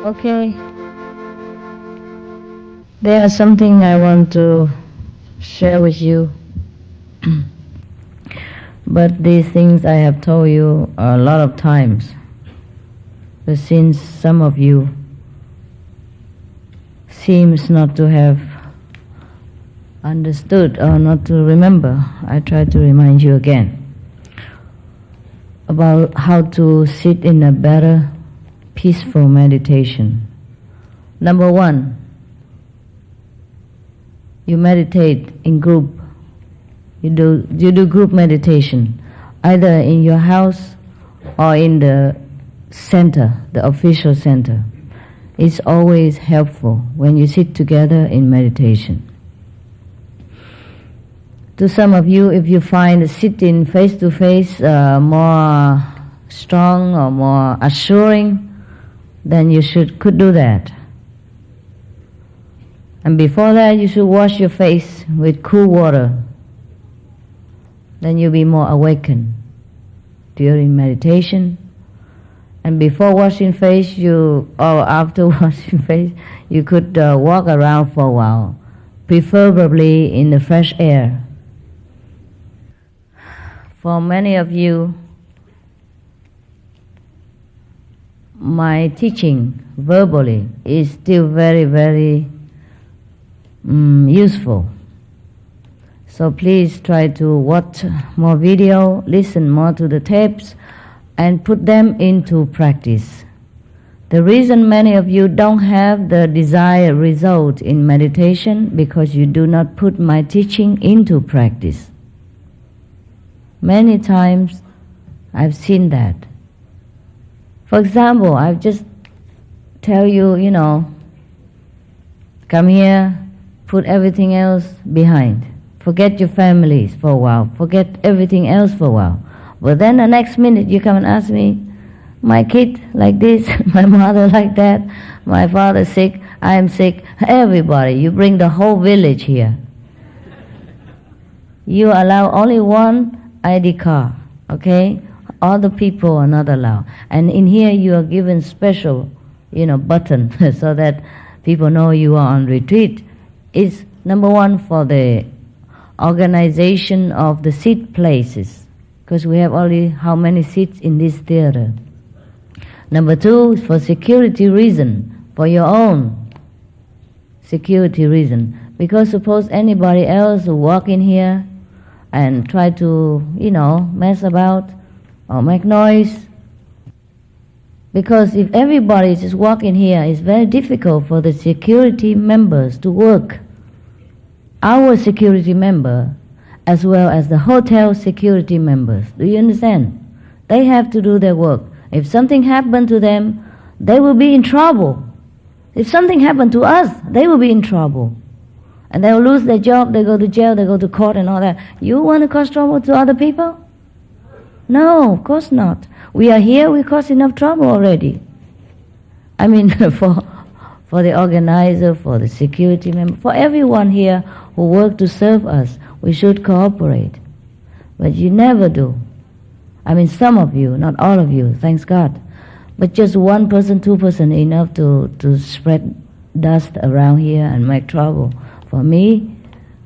Okay. There's something I want to share with you. But these things I have told you a lot of times. But since some of you seems not to have understood or not to remember, I try to remind you again about how to sit in a better, peaceful meditation. Number one, you meditate in group. You do group meditation, either in your house or in the center, the official center. It's always helpful when you sit together in meditation. To some of you, if you find sitting face to face more strong or more assuring, then you could do that. And before that, you should wash your face with cool water. Then you'll be more awakened during meditation. And before washing face, or after washing face, you could walk around for a while, preferably in the fresh air. For many of you, my teaching verbally is still very, very useful. So please try to watch more video, listen more to the tapes, and put them into practice. The reason many of you don't have the desired result in meditation because you do not put my teaching into practice. Many times I've seen that. For example, I've just tell you, come here, put everything else behind. Forget your families for a while. Forget everything else for a while. But then the next minute you come and ask me, my kid like this, my mother like that, my father sick, I am sick, everybody. You bring the whole village here. You allow only one ID card, okay? Other people are not allowed. And in here you are given special, button so that people know you are on retreat. It's number one for the organization of the seat places, because we have only how many seats in this theater. Number two, for security reason, for your own security reason. Because suppose anybody else will walk in here and try to, mess about or make noise. Because if everybody is just walking here, it's very difficult for the security members to work. Our security member, as well as the hotel security members. Do you understand? They have to do their work. If something happened to them, they will be in trouble. If something happened to us, they will be in trouble. And they will lose their job, they go to jail, they go to court and all that. You want to cause trouble to other people? No, of course not. We are here, we cause enough trouble already. I mean, for the organizer, for the security member, for everyone here who work to serve us, we should cooperate. But you never do. I mean, some of you, not all of you, thanks God. But just one person, 2 person, enough to spread dust around here and make trouble for me,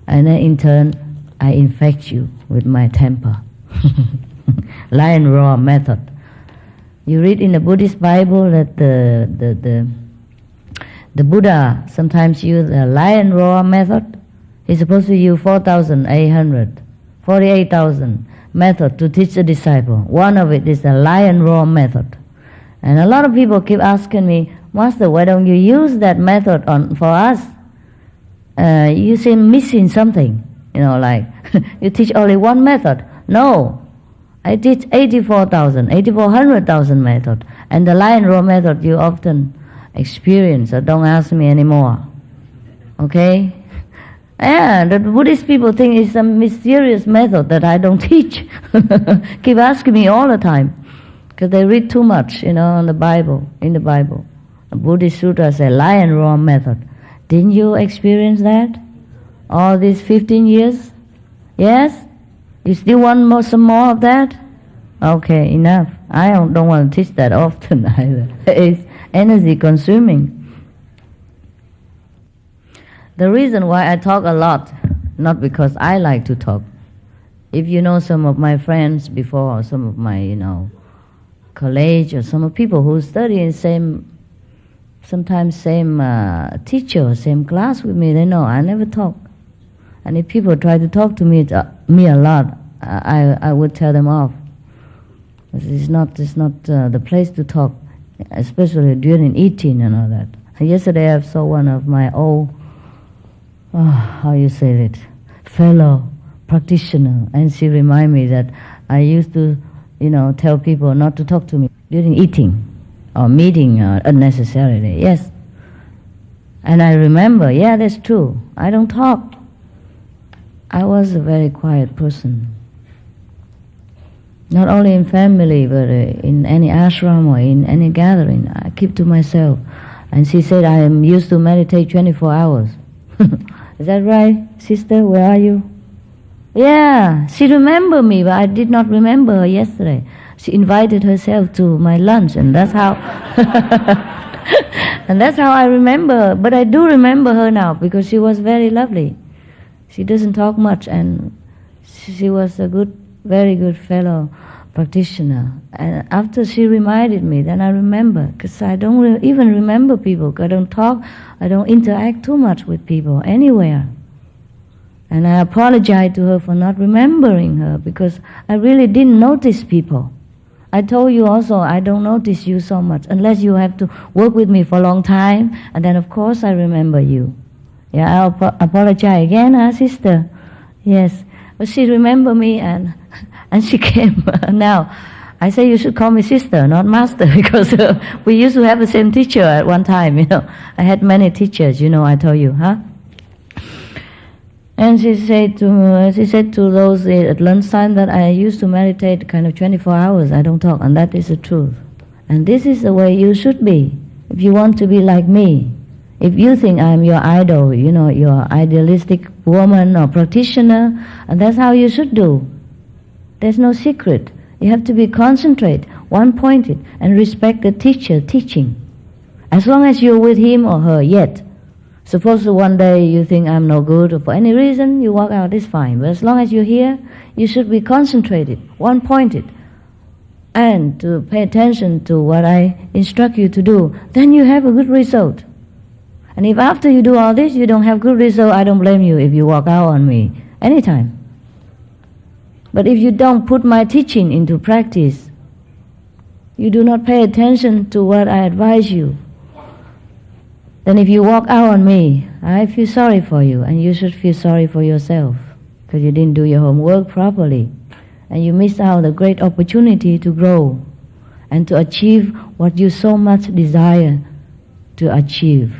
and then in turn, I infect you with my temper. Lion roar method. You read in the Buddhist Bible that the Buddha sometimes used the lion roar method. He's supposed to use 48,000 method to teach a disciple. One of it is the lion roar method. And a lot of people keep asking me, Master, why don't you use that method for us? You seem missing something. Like you teach only one method. No, I teach 84,000 method. And the lion roar method you often experience, so don't ask me anymore. Okay? Yeah, the Buddhist people think it's some mysterious method that I don't teach. Keep asking me all the time, because they read too much, on the Bible. In the Bible, the Buddhist sutra says lion roar method. Didn't you experience that all these 15 years? Yes? You still want some more of that? Okay, enough. I don't want to teach that often either. energy consuming. The reason why I talk a lot, not because I like to talk. If you know some of my friends before, or some of my, college, or some of people who study in sometimes same teacher, same class with me, they know I never talk. And if people try to talk to me a lot, I would tell them off. It's not the place to talk, especially during eating and all that. Yesterday I saw one of my old, how you say it, fellow practitioner, and she reminded me that I used to, tell people not to talk to me during eating or meeting unnecessarily. Yes. And I remember, yeah, that's true. I don't talk. I was a very quiet person. Not only in family, but in any ashram or in any gathering, I keep to myself. And she said, I am used to meditate 24 hours. Is that right, sister? Where are you? Yeah, she remembered me, but I did not remember her yesterday. She invited herself to my lunch, and that's how and that's how I remember her. But I do remember her now, because she was very lovely. She doesn't talk much, and she was a very good fellow practitioner. And after she reminded me, then I remember, because I don't even remember people. I don't talk, I don't interact too much with people anywhere. And I apologize to her for not remembering her, because I really didn't notice people. I told you also, I don't notice you so much, unless you have to work with me for a long time, and then of course I remember you. Yeah, I'll apologize again, sister. Yes, but she remembered me, and she came. Now, I say you should call me sister, not master, because we used to have the same teacher at one time, I had many teachers, I told you, huh? And she said to those at lunchtime that I used to meditate kind of 24 hours, I don't talk, and that is the truth. And this is the way you should be, if you want to be like me. If you think I'm your idol, your idealistic woman or practitioner, and that's how you should do. There's no secret. You have to be concentrate, one-pointed, and respect the teacher teaching. As long as you're with him or her yet. Suppose one day you think I'm no good, or for any reason you walk out, it's fine. But as long as you're here, you should be concentrated, one-pointed, and to pay attention to what I instruct you to do. Then you have a good result. And if after you do all this you don't have good result, I don't blame you if you walk out on me anytime. But if you don't put my teaching into practice, you do not pay attention to what I advise you, then if you walk out on me, I feel sorry for you, and you should feel sorry for yourself, because you didn't do your homework properly, and you missed out a great opportunity to grow and to achieve what you so much desire to achieve.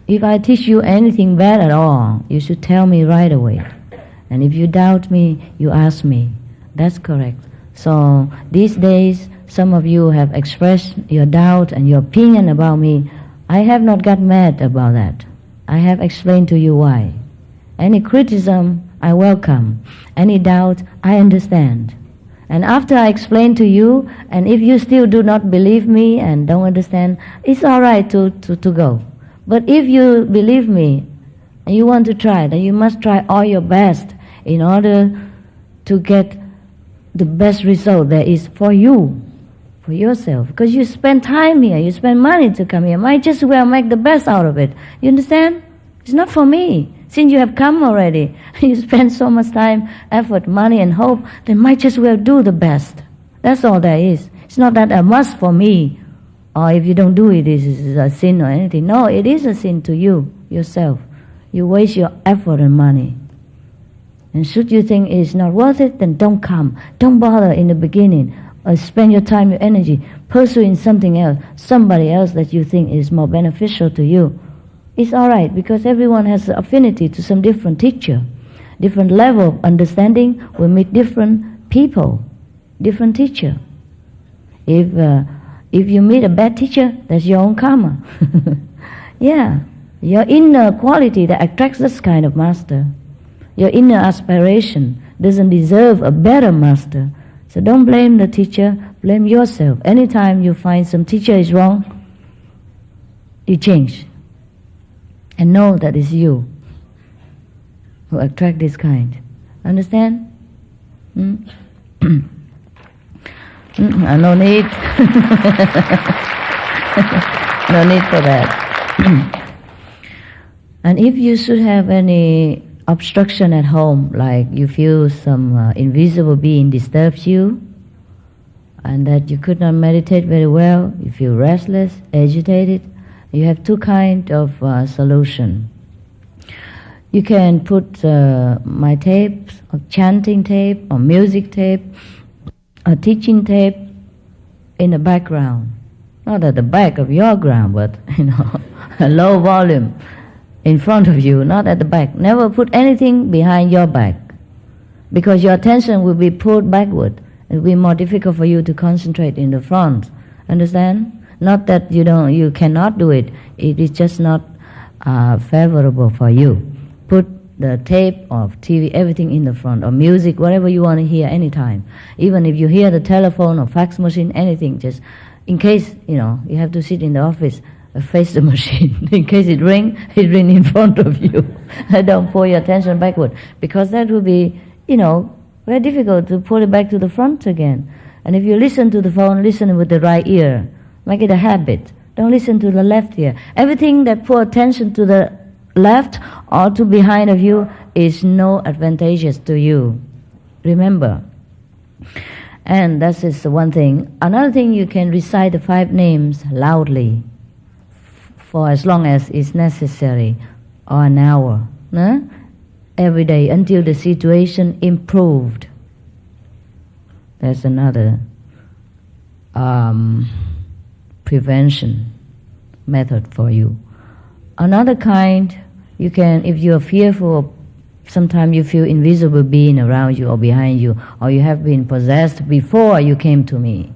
If I teach you anything bad at all, you should tell me right away. And if you doubt me, you ask me. That's correct. So these days, some of you have expressed your doubt and your opinion about me. I have not got mad about that. I have explained to you why. Any criticism, I welcome. Any doubt, I understand. And after I explain to you, and if you still do not believe me and don't understand, it's all right to go. But if you believe me and you want to try, then you must try all your best in order to get the best result there is for you, for yourself. Because you spend time here, you spend money to come here. Might just well make the best out of it. You understand? It's not for me. Since you have come already, you spend so much time, effort, money and hope, then might just well do the best. That's all there is. It's not that a must for me, or if you don't do it, this is a sin or anything. No, it is a sin to you, yourself. You waste your effort and money. And should you think it's not worth it, then don't come. Don't bother in the beginning. Or spend your time, your energy, pursuing something else, somebody else that you think is more beneficial to you. It's all right, because everyone has affinity to some different teacher. Different level of understanding will meet different people, different teacher. If you meet a bad teacher, that's your own karma. Yeah, your inner quality that attracts this kind of master. Your inner aspiration doesn't deserve a better master. So don't blame the teacher, Blame yourself. Anytime you find some teacher is wrong, you change. And know that it's you who attract this kind. Understand? No need. No need for that. And if you should have any obstruction at home, like you feel some invisible being disturbs you, and that you could not meditate very well, you feel restless, agitated, you have two kinds of solution. You can put my tapes, or chanting tape, or music tape, or teaching tape in the background. Not at the back of your ground, but a low volume in front of you, not at the back. Never put anything behind your back, because your attention will be pulled backward. It will be more difficult for you to concentrate in the front. Understand? Not that you cannot do it. It is just not favorable for you. Put the tape of TV, everything in the front, or music, whatever you want to hear anytime. Even if you hear the telephone or fax machine, anything, just in case, you have to sit in the office, face the machine. In case it ring in front of you. Don't pull your attention backward, because that will be, very difficult to pull it back to the front again. And if you listen to the phone, listen with the right ear. Make it a habit. Don't listen to the left ear. Everything that pull attention to the left or to behind of you is no advantageous to you. Remember. And that is one thing. Another thing, you can recite the 5 names loudly for as long as is necessary, or an hour, every day, until the situation improved. That's another prevention method for you. Another kind, you can, if you are fearful, sometimes you feel invisible being around you or behind you, or you have been possessed before you came to me,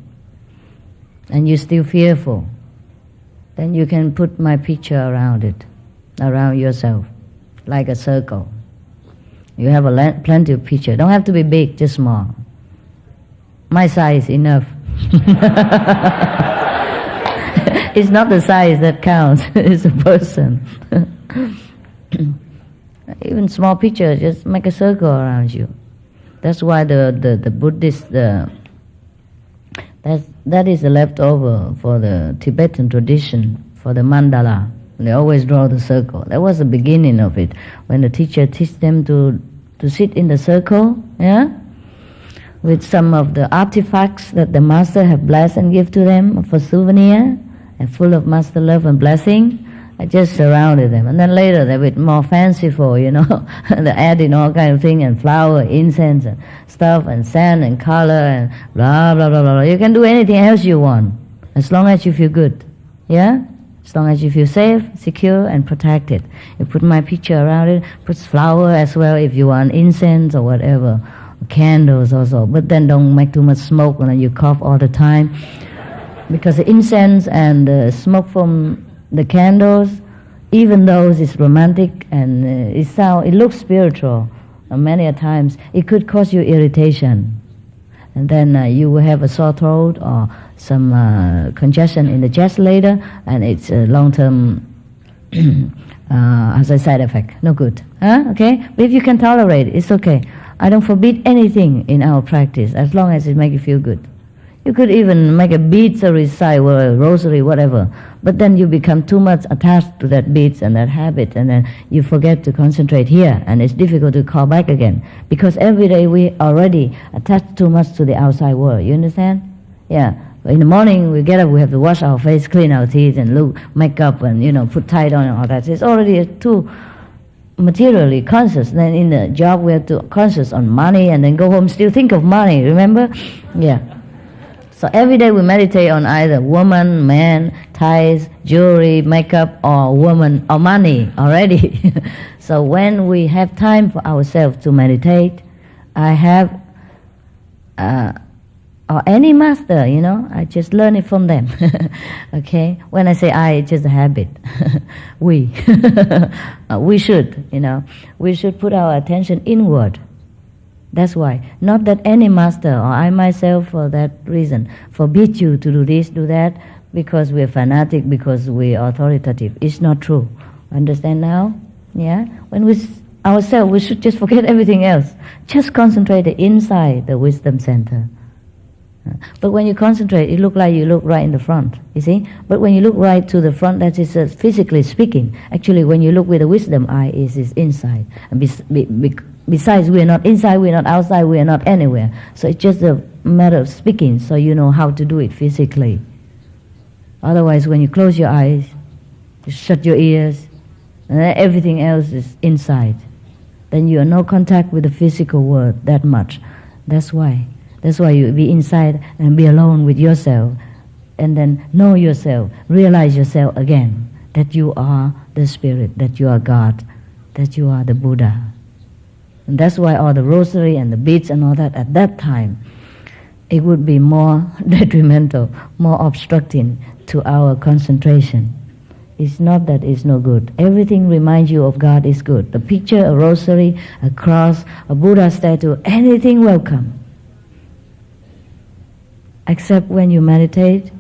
and you're still fearful, then you can put my picture around it, around yourself, like a circle. You have plenty of picture. Don't have to be big, just small. My size enough. It's not the size that counts, it's the person. Even small picture, just make a circle around you. That's why the Buddhist, that is the leftover for the Tibetan tradition, for the mandala. They always draw the circle. That was the beginning of it, when the teacher teach them to sit in the circle, with some of the artifacts that the master have blessed and give to them for souvenir, and full of master love and blessing. I just surrounded them, and then later they were more fanciful, they added all kind of things, and flower, incense, and stuff, and sand, and color, and blah blah blah blah. You can do anything else you want, as long as you feel good, as long as you feel safe, secure, and protected. You put my picture around it, put flower as well if you want, incense or whatever, candles also. But then don't make too much smoke and you cough all the time, because the incense and the smoke from the candles, even though it's romantic and it looks spiritual, many a times it could cause you irritation, and then you will have a sore throat or some congestion in the chest later, and it's a long-term as a side effect. No good. Okay? But if you can tolerate it, it's okay. I don't forbid anything in our practice, as long as it makes you feel good. You could even make a beads or recite or a rosary, whatever. But then you become too much attached to that beads and that habit, and then you forget to concentrate here, and it's difficult to call back again. Because every day we already attach too much to the outside world. You understand? Yeah. In the morning we get up, we have to wash our face, clean our teeth, and look, make up, and put tight on and all that. It's already too materially conscious. Then in the job we have to conscious on money, and then go home still think of money. Remember? Yeah. So every day we meditate on either woman, man, ties, jewelry, makeup, or woman, or money already. So when we have time for ourselves to meditate, I have, or any master, I just learn it from them. Okay? When I say I, it's just a habit. We. We should, we should put our attention inward. That's why. Not that any master or I myself for that reason forbid you to do this, do that, because we're fanatic, because we're authoritative. It's not true. Understand now? Yeah? When we ourselves, we should just forget everything else. Just concentrate inside the wisdom center. But when you concentrate, it looks like you look right in the front, you see? But when you look right to the front, that is physically speaking. Actually, when you look with the wisdom eye, it is inside. And besides, we are not inside, we are not outside, we are not anywhere. So it's just a matter of speaking, so you know how to do it physically. Otherwise, when you close your eyes, you shut your ears, and then everything else is inside. Then you have no contact with the physical world that much. That's why. That's why you be inside and be alone with yourself, and then know yourself, realize yourself again, that you are the Spirit, that you are God, that you are the Buddha. And that's why all the rosary and the beads and all that, at that time, it would be more detrimental, more obstructing to our concentration. It's not that it's no good. Everything reminds you of God is good. The picture, a rosary, a cross, a Buddha statue, anything welcome. Except when you meditate,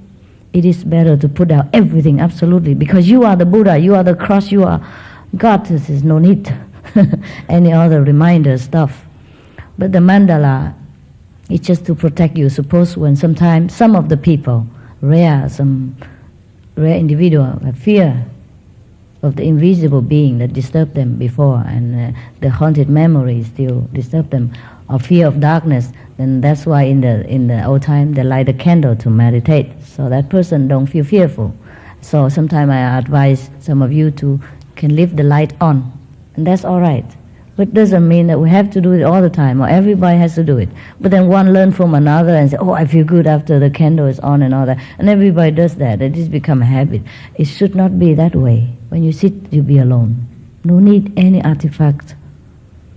it is better to put out everything, absolutely, because you are the Buddha, you are the cross, you are God. There is no need any other reminder stuff. But the mandala, it's just to protect you. Suppose when sometimes some of the people, some rare individual, have fear of the invisible being that disturbed them before, and the haunted memory still disturb them, or fear of darkness, then that's why in the old time they light a candle to meditate, so that person don't feel fearful. So sometimes I advise some of you to can leave the light on, and that's all right. But it doesn't mean that we have to do it all the time, or everybody has to do it. But then one learn from another and say, oh, I feel good after the candle is on and all that. And everybody does that. It has become a habit. It should not be that way. When you sit, you be alone. No need any artifact.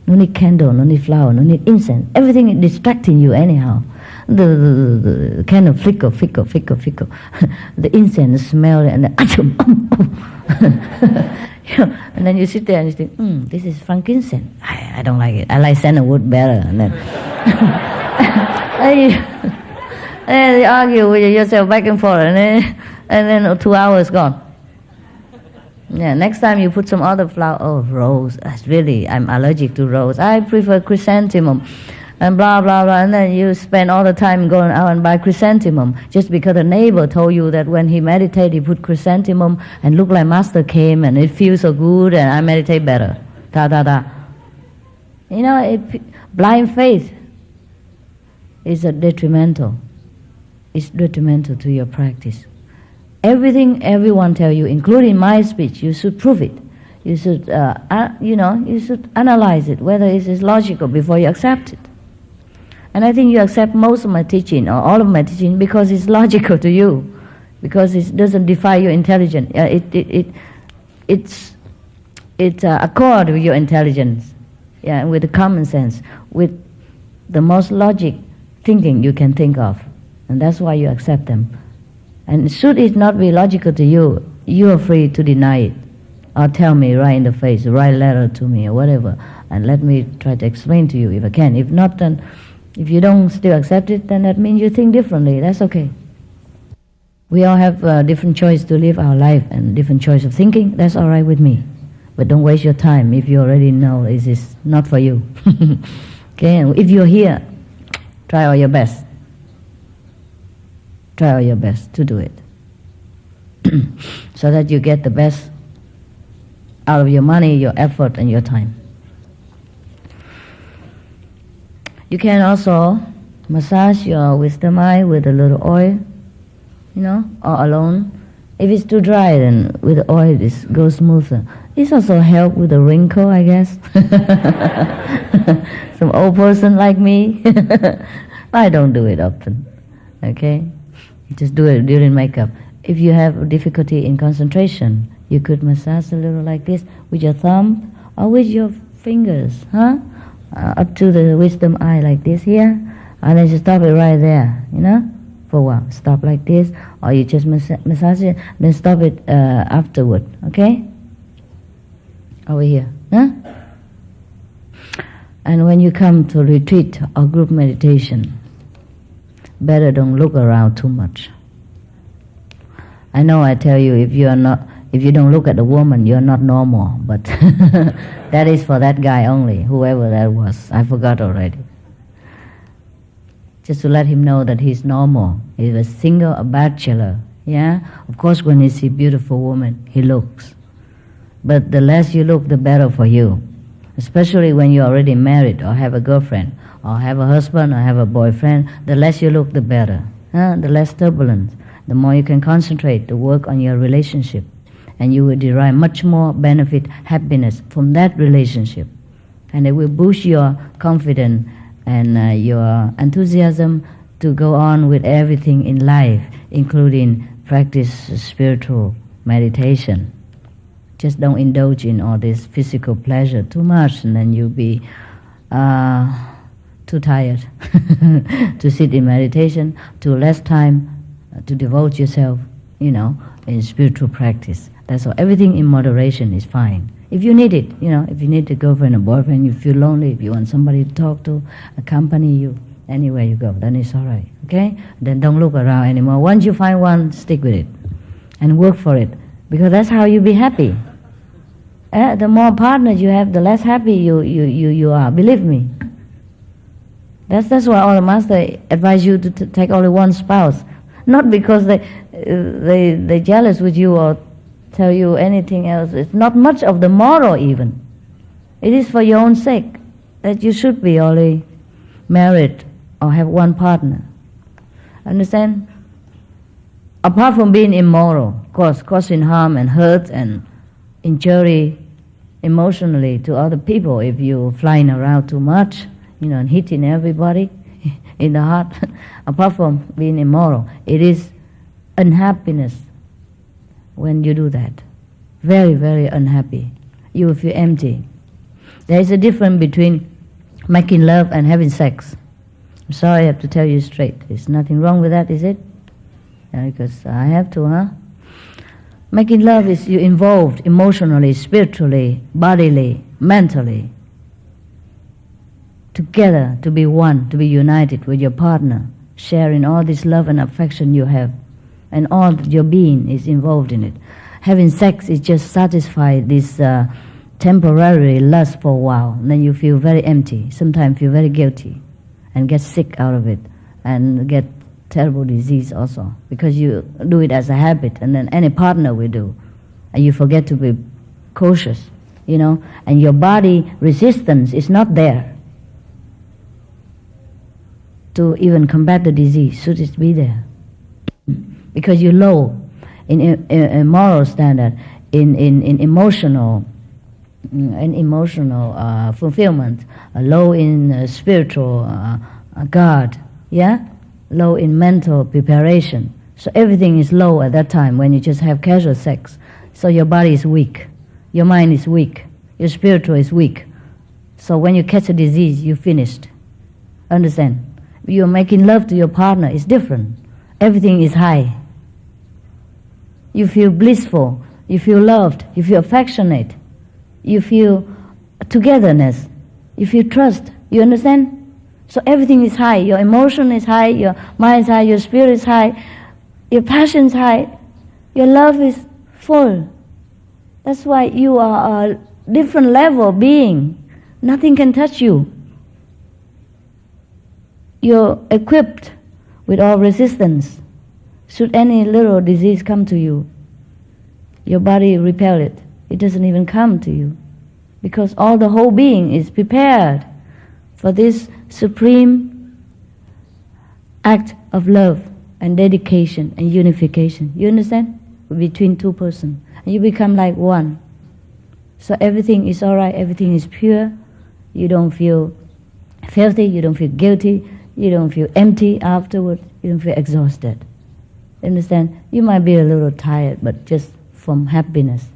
No need candle, no need flower, no need incense. Everything is distracting you anyhow. The candle flicker. The incense smell and and then you sit there and you think, this is frankincense. I don't like it. I like sandalwood better. And then and you argue with yourself back and forth, and then 2 hours gone. Yeah, next time you put some other flower. Oh, rose. That's really, I'm allergic to rose. I prefer chrysanthemum. And blah, blah, blah. And then you spend all the time going out and buy chrysanthemum just because the neighbor told you that when he meditated, he put chrysanthemum and looked like Master came and it feels so good and I meditate better. You know, blind faith is detrimental. It's detrimental to your practice. Everything everyone tell you, including my speech, you should prove it. You should, you should analyze it, whether it is logical before you accept it. And I think you accept most of my teaching, or all of my teaching, because it's logical to you, because it doesn't defy your intelligence. It's accord with your intelligence, with the common sense, with the most logic thinking you can think of, and that's why you accept them. And should it not be logical to you, you are free to deny it, or tell me right in the face, write a letter to me or whatever, and let me try to explain to you if I can. If not, then if you don't still accept it, then that means you think differently. That's okay. We all have a different choice to live our life and different choice of thinking. That's all right with me. But don't waste your time if you already know it is not for you. Okay, and if you're here, try all your best. Try all your best to do it. So that you get the best out of your money, your effort, and your time. You can also massage your wisdom eye with a little oil, or alone. If it's too dry, then with the oil it goes smoother. It's also help with the wrinkle, I guess. Some old person like me. I don't do it often, okay? Just do it during makeup. If you have difficulty in concentration, you could massage a little like this with your thumb or with your fingers, up to the wisdom eye like this here, and then you stop it right there, for a while. Stop like this, or you just massage it, then stop it afterward, okay? Over here, And when you come to retreat or group meditation, better don't look around too much. I know I tell you, if you don't look at the woman, you're not normal, but that is for that guy only, whoever that was. I forgot already. Just to let him know that he's normal. He's a single, a bachelor. Yeah? Of course, when he sees a beautiful woman, he looks. But the less you look, the better for you. Especially when you're already married, or have a girlfriend, or have a husband, or have a boyfriend, the less you look, the better. The less turbulence. The more you can concentrate to work on your relationship. And you will derive much more benefit, happiness from that relationship. And it will boost your confidence and your enthusiasm to go on with everything in life, including practice spiritual meditation. Just don't indulge in all this physical pleasure too much, and then you'll be too tired to sit in meditation, too less time to devote yourself, in spiritual practice. That's all. Everything in moderation is fine. If you need it, if you need a girlfriend or boyfriend, you feel lonely, if you want somebody to talk to, accompany you, anywhere you go, then it's all right, okay? Then don't look around anymore. Once you find one, stick with it and work for it, because that's how you be happy. The more partners you have, the less happy you are. Believe me. That's why all the masters advise you to take only one spouse, not because they jealous with you or tell you anything else. It's not much of the moral even. It is for your own sake that you should be only married or have one partner. Understand? Apart from being immoral, of course, causing harm and hurt and injury emotionally to other people if you flying around too much, and hitting everybody in the heart. Apart from being immoral, it is unhappiness when you do that. Very, very unhappy. You will feel empty. There is a difference between making love and having sex. I'm sorry, I have to tell you straight. There's nothing wrong with that, is it? Because I have to, Making love is you involved emotionally, spiritually, bodily, mentally, together to be one, to be united with your partner, sharing all this love and affection you have, and all your being is involved in it. Having sex is just satisfy this temporary lust for a while, and then you feel very empty, sometimes feel very guilty, and get sick out of it, and get terrible disease also, because you do it as a habit, and then any partner will do, and you forget to be cautious, and your body resistance is not there to even combat the disease. Should it be there? Because you're low in moral standard, in emotional fulfillment, low in spiritual guard, low in mental preparation. So everything is low at that time when you just have casual sex. So your body is weak, your mind is weak, your spiritual is weak. So when you catch a disease, you're finished. Understand? You're making love to your partner, it's different. Everything is high. You feel blissful, you feel loved, you feel affectionate, you feel togetherness, you feel trust. You understand? So everything is high. Your emotion is high, your mind is high, your spirit is high, your passion is high, your love is full. That's why you are a different level being. Nothing can touch you. You're equipped with all resistance. Should any little disease come to you, your body repel it. It doesn't even come to you, because all the whole being is prepared for this supreme act of love and dedication and unification. You understand? Between two persons. And you become like one. So everything is all right, everything is pure. You don't feel filthy, you don't feel guilty, you don't feel empty afterward, you don't feel exhausted. Understand? You might be a little tired, but just from happiness.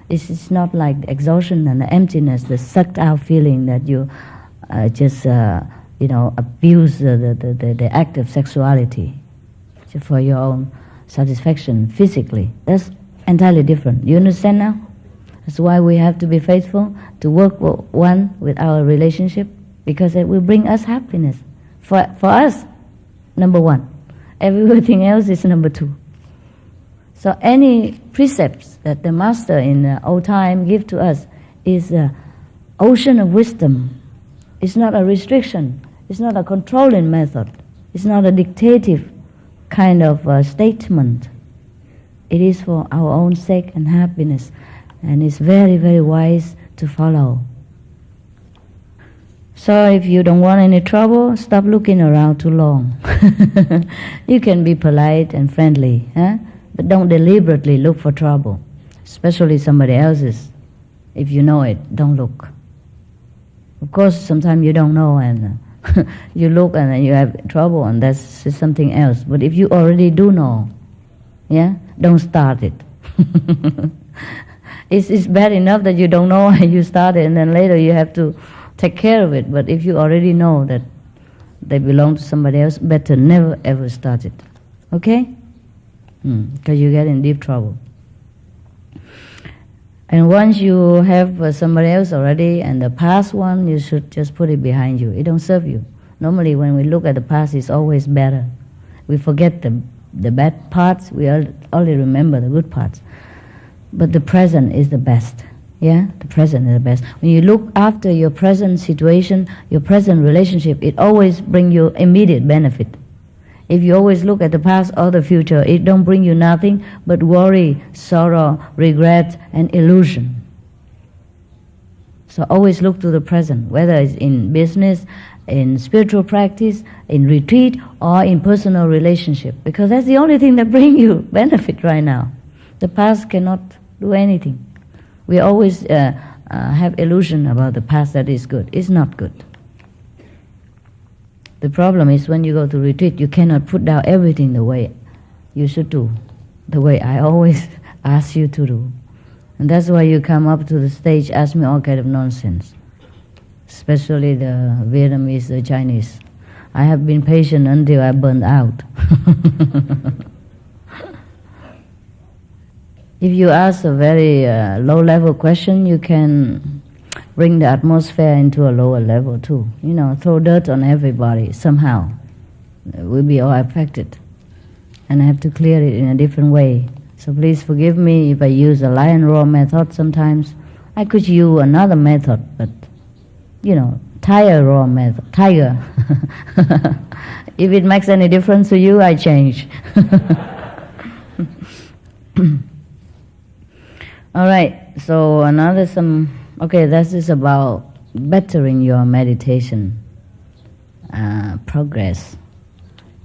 It's not like the exhaustion and the emptiness, the sucked out feeling that you just abuse the act of sexuality just for your own satisfaction physically. That's entirely different. You understand now? That's why we have to be faithful to work one with our relationship, because it will bring us happiness. For us, number one. Everything else is number two. So any precepts that the Master in the old time give to us is an ocean of wisdom. It's not a restriction. It's not a controlling method. It's not a dictative kind of statement. It is for our own sake and happiness. And it's very, very wise to follow. So if you don't want any trouble, stop looking around too long. You can be polite and friendly, but don't deliberately look for trouble, especially somebody else's. If you know it, don't look. Of course, sometimes you don't know and you look and then you have trouble, and that's something else. But if you already do know, don't start it. It's bad enough that you don't know and you start it, and then later you have to take care of it. But if you already know that they belong to somebody else, better never ever start it. Okay? Because you get in deep trouble. And once you have somebody else already, and the past one, you should just put it behind you. It don't serve you. Normally when we look at the past, it's always better. We forget the bad parts, we only remember the good parts. But the present is the best. The present is the best. When you look after your present situation, your present relationship, it always brings you immediate benefit. If you always look at the past or the future, it don't bring you nothing but worry, sorrow, regret, and illusion. So always look to the present, whether it's in business, in spiritual practice, in retreat, or in personal relationship, because that's the only thing that brings you benefit right now. The past cannot do anything. We always have illusion about the past that is good. It's not good. The problem is when you go to retreat, you cannot put down everything the way you should do, the way I always ask you to do. And that's why you come up to the stage, ask me all kind of nonsense, especially the Vietnamese, the Chinese. I have been patient until I burned out. If you ask a very low-level question, you can bring the atmosphere into a lower level too. Throw dirt on everybody somehow. We'll be all affected. And I have to clear it in a different way. So please forgive me if I use a lion roar method sometimes. I could use another method, but, tiger roar method, tiger. If it makes any difference to you, I change. All right, so this is about bettering your meditation progress.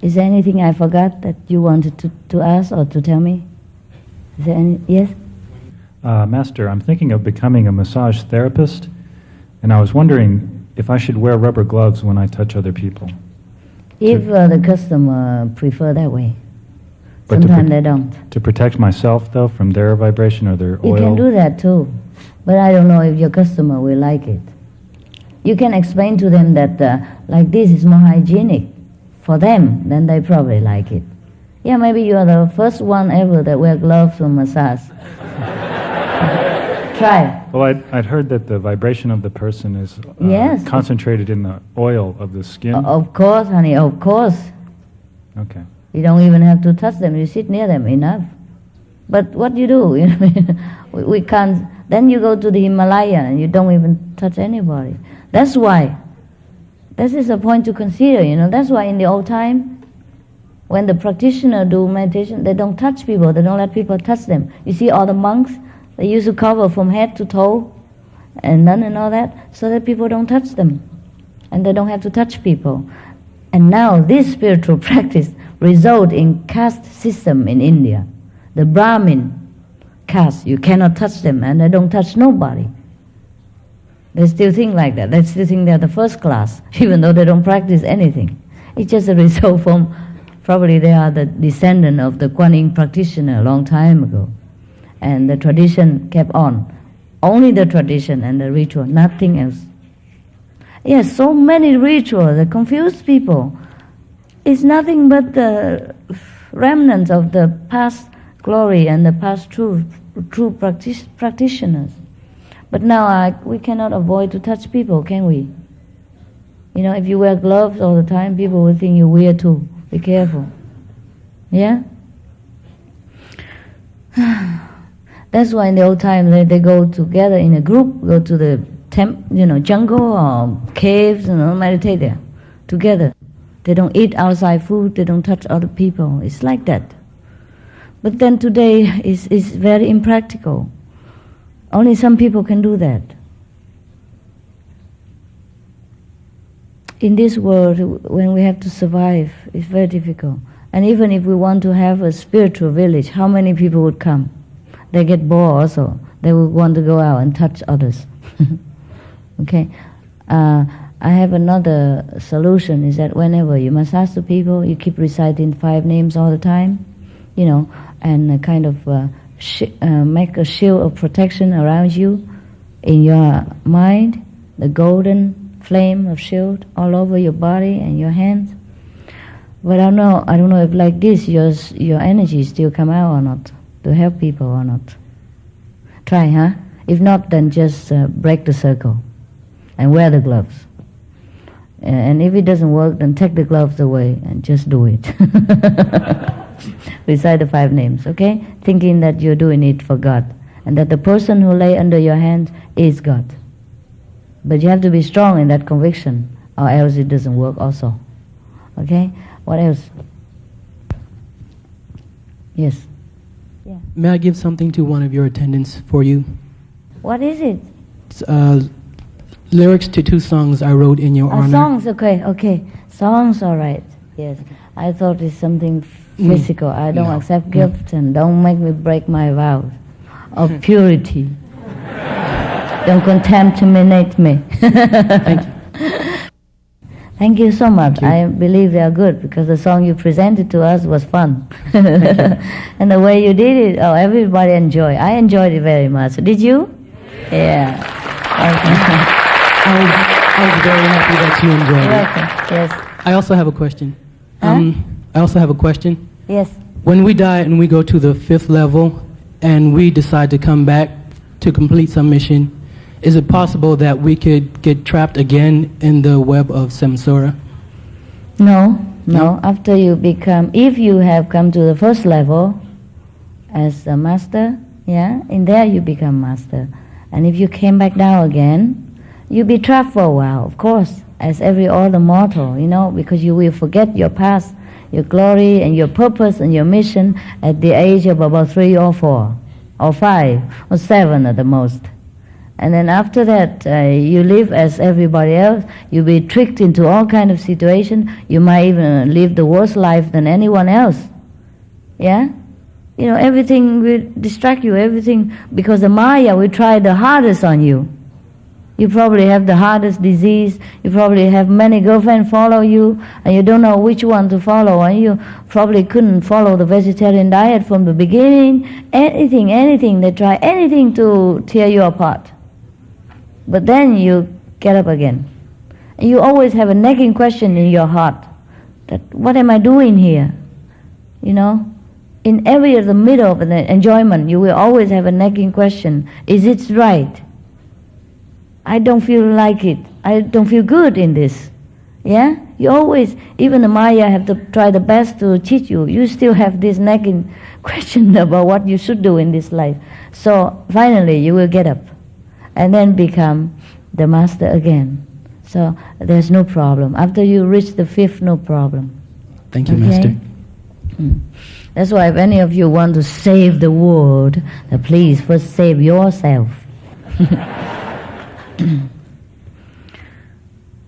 Is there anything I forgot that you wanted to ask or to tell me? Is there any? Yes? Master, I'm thinking of becoming a massage therapist, and I was wondering if I should wear rubber gloves when I touch other people. If the customer prefer that way. Sometimes they don't. To protect myself, though, from their vibration or their oil? You can do that too, but I don't know if your customer will like it. You can explain to them that like this is more hygienic for them, then they probably like it. Maybe you are the first one ever that wear gloves for massage. Try. Well, I'd heard that the vibration of the person is concentrated in the oil of the skin. Of course, honey, of course. Okay. You don't even have to touch them, you sit near them, enough. But what you do, we can't, then you go to the Himalaya and you don't even touch anybody. That's why, this is a point to consider, that's why in the old time, when the practitioner do meditation, they don't touch people, they don't let people touch them. You see all the monks, they used to cover from head to toe, and nun and all that, so that people don't touch them. And they don't have to touch people. And now this spiritual practice result in caste system in India. The Brahmin caste, you cannot touch them, and they don't touch nobody. They still think like that. They still think they're the first class, even though they don't practice anything. It's just a result from, probably they are the descendant of the Kuan Yin practitioner a long time ago. And the tradition kept on. Only the tradition and the ritual, nothing else. Yes, so many rituals that confuse people. It's nothing but the remnants of the past glory and the past true practitioners. But now we cannot avoid to touch people, can we? You know, if you wear gloves all the time, people will think you're weird too. Be careful. Yeah? That's why in the old time they go together in a group, go to the jungle or caves, meditate there together. They don't eat outside food, they don't touch other people. It's like that. But then today is very impractical. Only some people can do that. In this world, when we have to survive, it's very difficult. And even if we want to have a spiritual village, how many people would come? They get bored also. They would want to go out and touch others. Okay? I have another solution, is that whenever you massage the people, you keep reciting 5 names all the time, and kind of make a shield of protection around you in your mind, the golden flame of shield all over your body and your hands. But I don't know if like this your energy still come out or not, to help people or not. Try, huh? If not, then just break the circle and wear the gloves. And if it doesn't work, then take the gloves away and just do it. Recite the 5 names, okay? Thinking that you're doing it for God, and that the person who lay under your hands is God. But you have to be strong in that conviction, or else it doesn't work also. Okay? What else? Yes. Yeah. May I give something to one of your attendants for you? What is it? It's, lyrics to 2 songs I wrote in your honor. Songs, okay. Songs, all right. Yes. I thought it's something physical. I don't accept gifts, and don't make me break my vows of purity. Don't contaminate me. Thank you. Thank you so much. You. I believe they are good, because the song you presented to us was fun. And the way you did it, everybody enjoyed. I enjoyed it very much. Did you? Yeah. I was very happy that you enjoyed it. Welcome. Yes. I also have a question. Huh? I also have a question. Yes. When we die and we go to the 5th level and we decide to come back to complete some mission, is it possible that we could get trapped again in the web of samsara? No. After you become, if you have come to the 1st level as a master, in there you become master. And if you came back down again, you'll be trapped for a while, of course, as every other mortal, because you will forget your past, your glory and your purpose and your mission at the age of about 3 or 4 or 5 or 7 at the most. And then after that, you live as everybody else. You'll be tricked into all kind of situations. You might even live the worst life than anyone else. Yeah? Everything will distract you, everything, because the Maya will try the hardest on you. You probably have the hardest disease, you probably have many girlfriends follow you, and you don't know which one to follow, and you probably couldn't follow the vegetarian diet from the beginning. Anything, they try anything to tear you apart. But then you get up again. And you always have a nagging question in your heart, that what am I doing here? In every the middle of the enjoyment, you will always have a nagging question, is it right? I don't feel like it. I don't feel good in this. Yeah? You always, even the Maya have to try the best to cheat you. You still have this nagging question about what you should do in this life. So finally you will get up and then become the master again. So there's no problem. After you reach the 5th, no problem. Thank you, Master. That's why if any of you want to save the world, please first save yourself.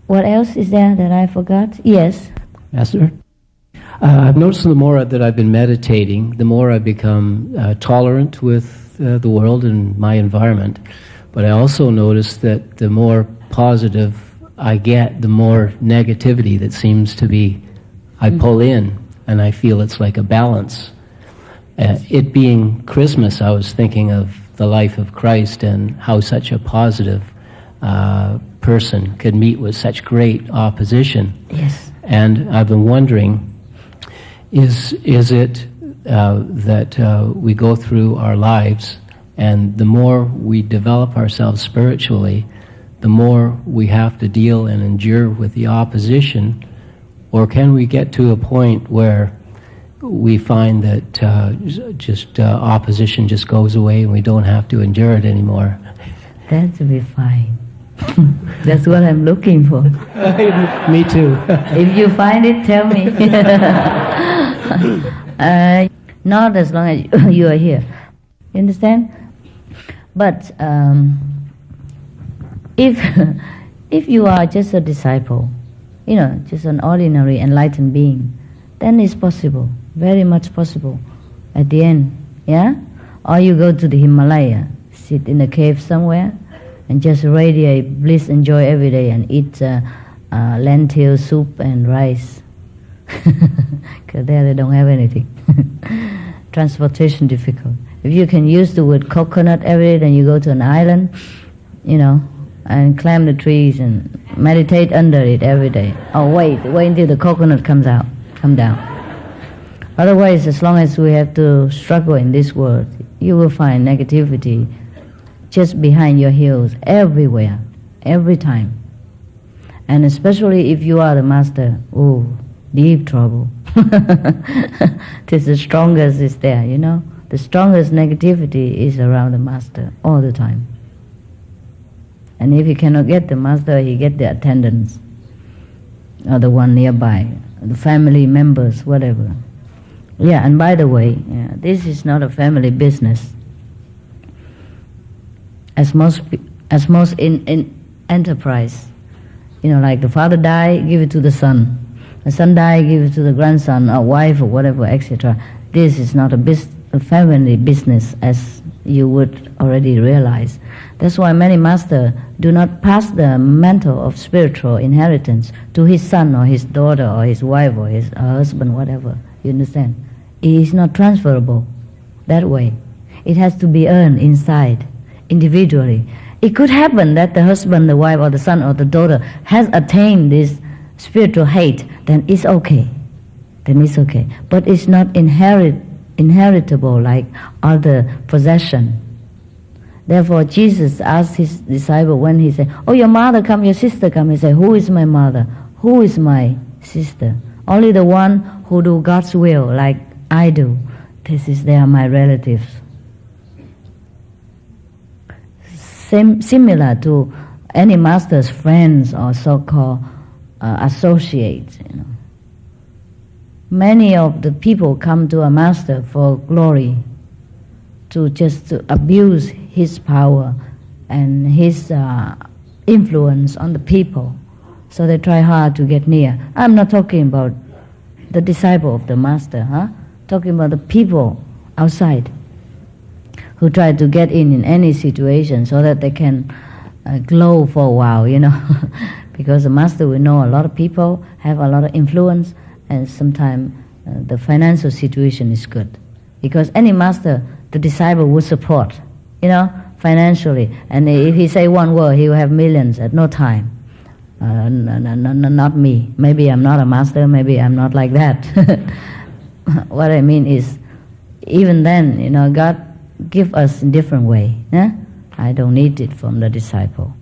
What else is there that I forgot? Yes. Master, I've noticed the more that I've been meditating, the more I've become tolerant with the world and my environment. But I also noticed that the more positive I get, the more negativity that seems to be, I pull in, and I feel it's like a balance. It being Christmas, I was thinking of the life of Christ and how such a positive person could meet with such great opposition. Yes. And I've been wondering, is it that we go through our lives, and the more we develop ourselves spiritually, the more we have to deal and endure with the opposition? Or can we get to a point where we find that opposition just goes away and we don't have to endure it anymore? That will be fine. That's what I'm looking for. Me too. If you find it, tell me. Not as long as you are here. You understand? But if you are just a disciple, just an ordinary enlightened being, then it's possible, very much possible at the end, yeah? Or you go to the Himalaya, sit in a cave somewhere, and just radiate bliss and joy every day and eat lentil soup and rice. Because there they don't have anything. Transportation difficult. If you can use the word coconut every day, then you go to an island, and climb the trees and meditate under it every day. Oh, wait until the coconut come down. Otherwise, as long as we have to struggle in this world, you will find negativity just behind your heels, everywhere, every time. And especially if you are the master, deep trouble. It's the strongest is there, The strongest negativity is around the master all the time. And if he cannot get the master, he get the attendants, or the one nearby, the family members, whatever. Yeah, and by the way, this is not a family business. As most in enterprise, like the father die, give it to the son. The son die, give it to the grandson or wife or whatever, etc. This is not a family business, as you would already realize. That's why many masters do not pass the mantle of spiritual inheritance to his son or his daughter or his wife or his husband, whatever. You understand? It is not transferable that way. It has to be earned inside, individually. It could happen that the husband, the wife, or the son or the daughter has attained this spiritual height, then it's okay. But it's not inheritable like other possession. Therefore, Jesus asked his disciple when he said, "Oh, your mother come, your sister come." He said, "Who is my mother? Who is my sister? Only the one who do God's will, like I do. They are my relatives." Similar to any master's friends or so-called associates. Many of the people come to a master for glory, to abuse his power and his influence on the people. So they try hard to get near. I'm not talking about the disciple of the master, talking about the people outside who try to get in any situation so that they can glow for a while, because the master will know a lot of people, have a lot of influence, and sometimes the financial situation is good. Because any master, the disciple would support, financially. And if he say one word, he will have millions at no time. Not me. Maybe I'm not a master, maybe I'm not like that. What I mean is, even then, God give us in different way. I don't need it from the disciple.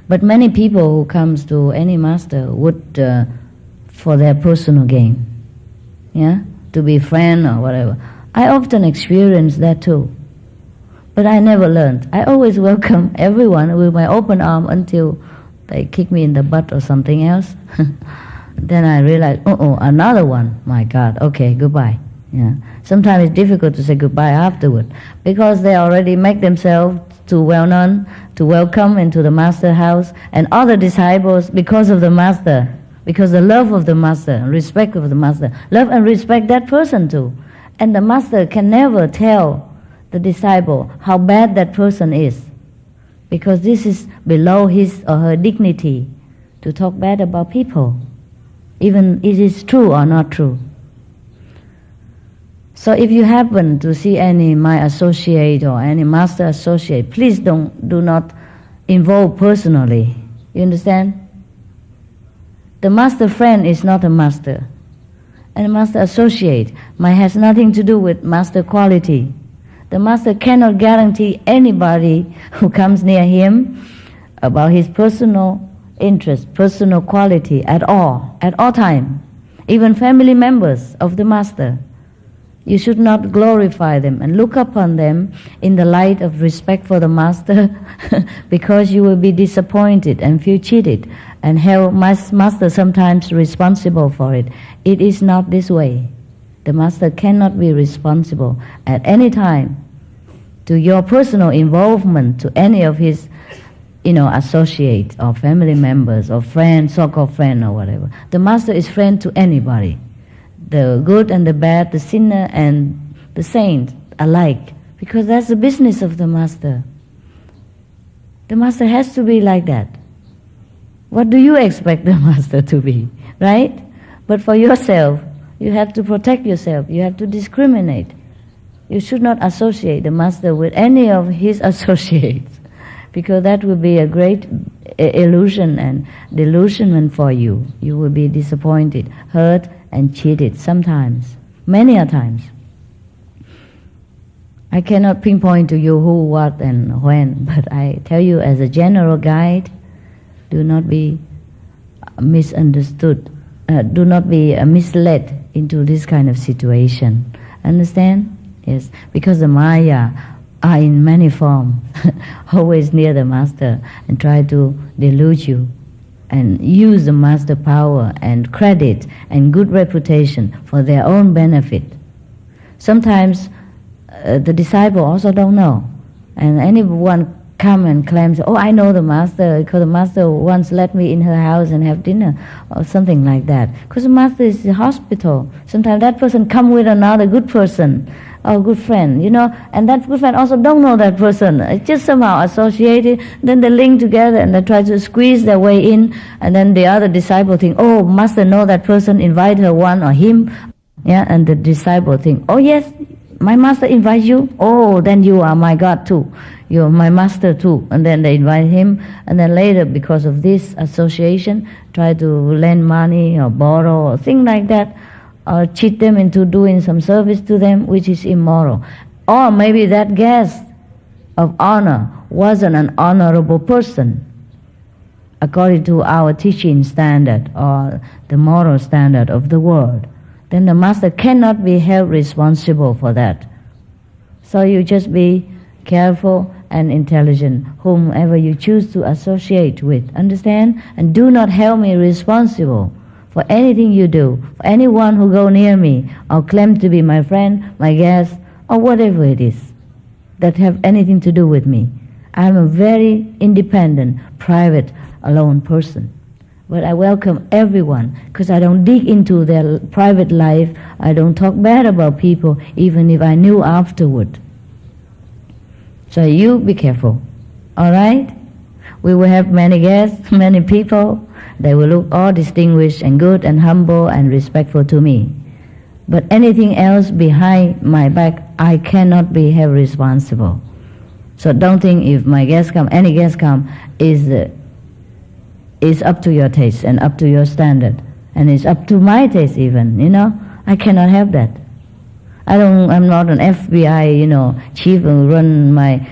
But many people who comes to any master would, for their personal gain, to be friend or whatever. I often experience that too. But I never learned. I always welcome everyone with my open arm until they kick me in the butt or something else. Then I realize, another one. My God, okay, goodbye. Sometimes it's difficult to say goodbye afterward because they already make themselves too well known to welcome into the master house, and other disciples, because of the master, because the love of the master and respect of the master, love and respect that person too. And the master can never tell the disciple how bad that person is, because this is below his or her dignity to talk bad about people, even if it is true or not true. So if you happen to see any my associate or any master associate, please do not involve personally. You understand? The master friend is not a master, and a master associate has nothing to do with master quality. The master cannot guarantee anybody who comes near him about his personal interest, personal quality at all time. Even family members of the master. You should not glorify them and look upon them in the light of respect for the master because you will be disappointed and feel cheated and held master sometimes responsible for it. It is not this way. The master cannot be responsible at any time to your personal involvement to any of his associates or family members or friends, so-called friend or whatever. The master is friend to anybody. The good and the bad, the sinner and the saint alike, because that's the business of the master. The master has to be like that. What do you expect the master to be, right? But for yourself, you have to protect yourself. You have to discriminate. You should not associate the master with any of his associates, because that will be a great illusion and delusionment for you. You will be disappointed, hurt, and cheated sometimes, many a times. I cannot pinpoint to you who, what, and when, but I tell you as a general guide, do not be misunderstood, do not be misled into this kind of situation. Understand? Yes, because the Maya are in many forms, always near the master and try to delude you and use the master power and credit and good reputation for their own benefit. Sometimes the disciple also don't know, and anyone come and claims, oh, I know the master because the master once let me in her house and have dinner or something like that. Because the master is the hospital. Sometimes that person come with another good person or good friend, and that good friend also don't know that person. It's just somehow associated. Then they link together and they try to squeeze their way in, and then the other disciple think, oh, master know that person, invite her one or him. Yeah, and the disciple think, oh yes, my master invite you. Oh, then you are my God too. You're my master too. And then they invite him, and then later, because of this association, try to lend money or borrow or things like that, or cheat them into doing some service to them, which is immoral. Or maybe that guest of honor wasn't an honorable person according to our teaching standard or the moral standard of the world. Then the master cannot be held responsible for that. So you just be careful and intelligent, whomever you choose to associate with. Understand? And do not hold me responsible for anything you do, for anyone who go near me or claim to be my friend, my guest, or whatever it is that have anything to do with me. I am a very independent, private, alone person. But I welcome everyone because I don't dig into their private life. I don't talk bad about people, even if I knew afterward. So you be careful, all right? We will have many guests, many people. They will look all distinguished and good and humble and respectful to me. But anything else behind my back, I cannot be held responsible. So don't think if my guests come, any guest come, is up to your taste and up to your standard. And it's up to my taste even, I cannot have that. I'm not an FBI, chief who run my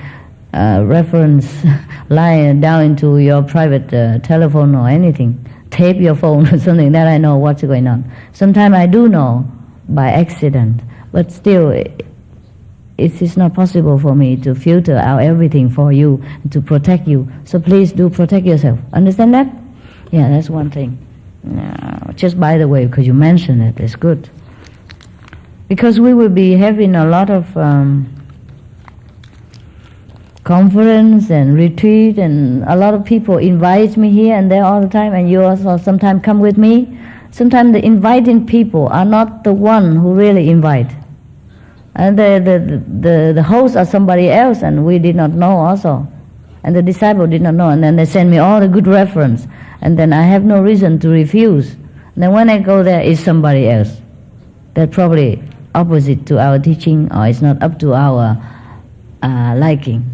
reference line down into your private telephone or anything. Tape your phone or something that I know what's going on. Sometimes I do know by accident, but still it is not possible for me to filter out everything for you, to protect you. So please do protect yourself. Understand that? Yeah, that's one thing. Just by the way, because you mentioned it, it's good. Because we will be having a lot of conference and retreat, and a lot of people invite me here and there all the time, and you also sometimes come with me. Sometimes the inviting people are not the one who really invite. And the hosts are somebody else, and we did not know also. And the disciple did not know, and then they send me all the good reference, and then I have no reason to refuse. And then when I go there, it's somebody else. That probably opposite to our teaching, or it's not up to our liking.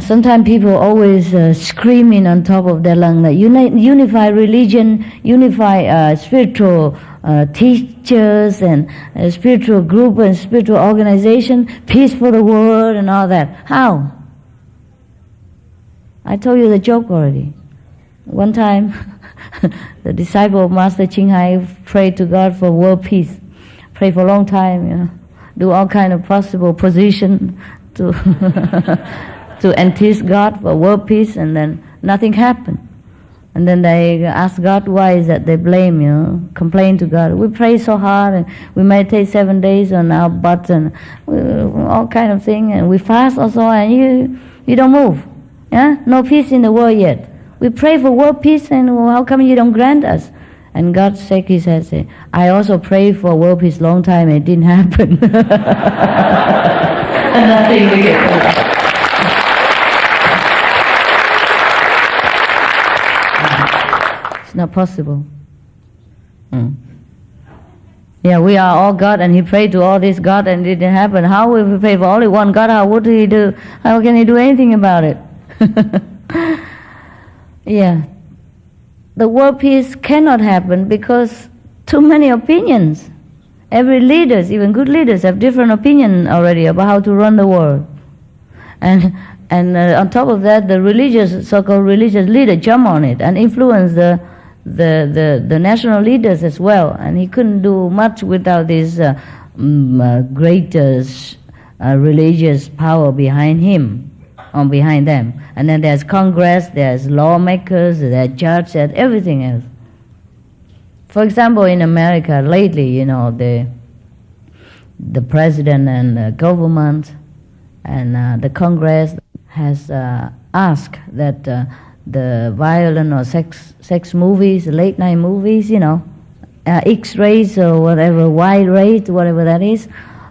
Sometimes people always screaming on top of their lung that unify religion, unify spiritual pictures and a spiritual group and spiritual organization, peace for the world and all that. How? I told you the joke already. One time, the disciple of Master CHINGHAI prayed to God for world peace. Prayed for a long time, you know, do all kind of possible position to to enthuse God for world peace, and then nothing happened. And then they ask God why is that, they blame, you know, complain to God. We pray so hard and we meditate 7 days on our butts and all kind of thing, and we fast also, and you don't move. Yeah? No peace in the world yet. We pray for world peace, and how come you don't grant us? And God shake his head and say, I also prayed for world peace long time and it didn't happen. And nothing we get. It's not possible. Yeah, we are all God, and he prayed to all this God and it didn't happen. How will we pray for only one God? What do he do? How can he do anything about it? Yeah. The world peace cannot happen because too many opinions. Every leaders, even good leaders, have different opinion already about how to run the world. And on top of that, the religious, so-called religious leader jump on it and influence the national leaders as well. And he couldn't do much without this great religious power behind him, or behind them. And then there's Congress, there's lawmakers, there's judges, and everything else. For example, in America lately, you know, the president and the government and the Congress has asked that the violent or sex movies, late night movies, you know, X-rays or whatever, Y-rays, whatever that is,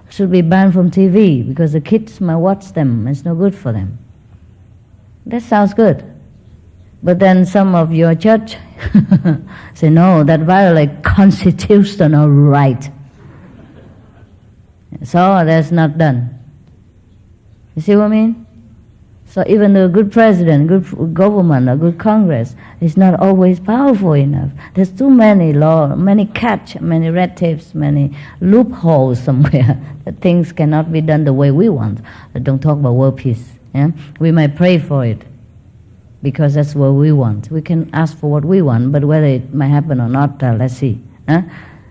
should be banned from TV because the kids might watch them. It's no good for them. That sounds good. But then some of your church say, no, that violates constitutional right. So that's not done. You see what I mean? So even a good president, good government, a good Congress is not always powerful enough. There's too many laws, many catch, many red tapes, many loopholes somewhere that things cannot be done the way we want. Don't talk about world peace. Yeah? We might pray for it because that's what we want. We can ask for what we want, but whether it might happen or not, let's see.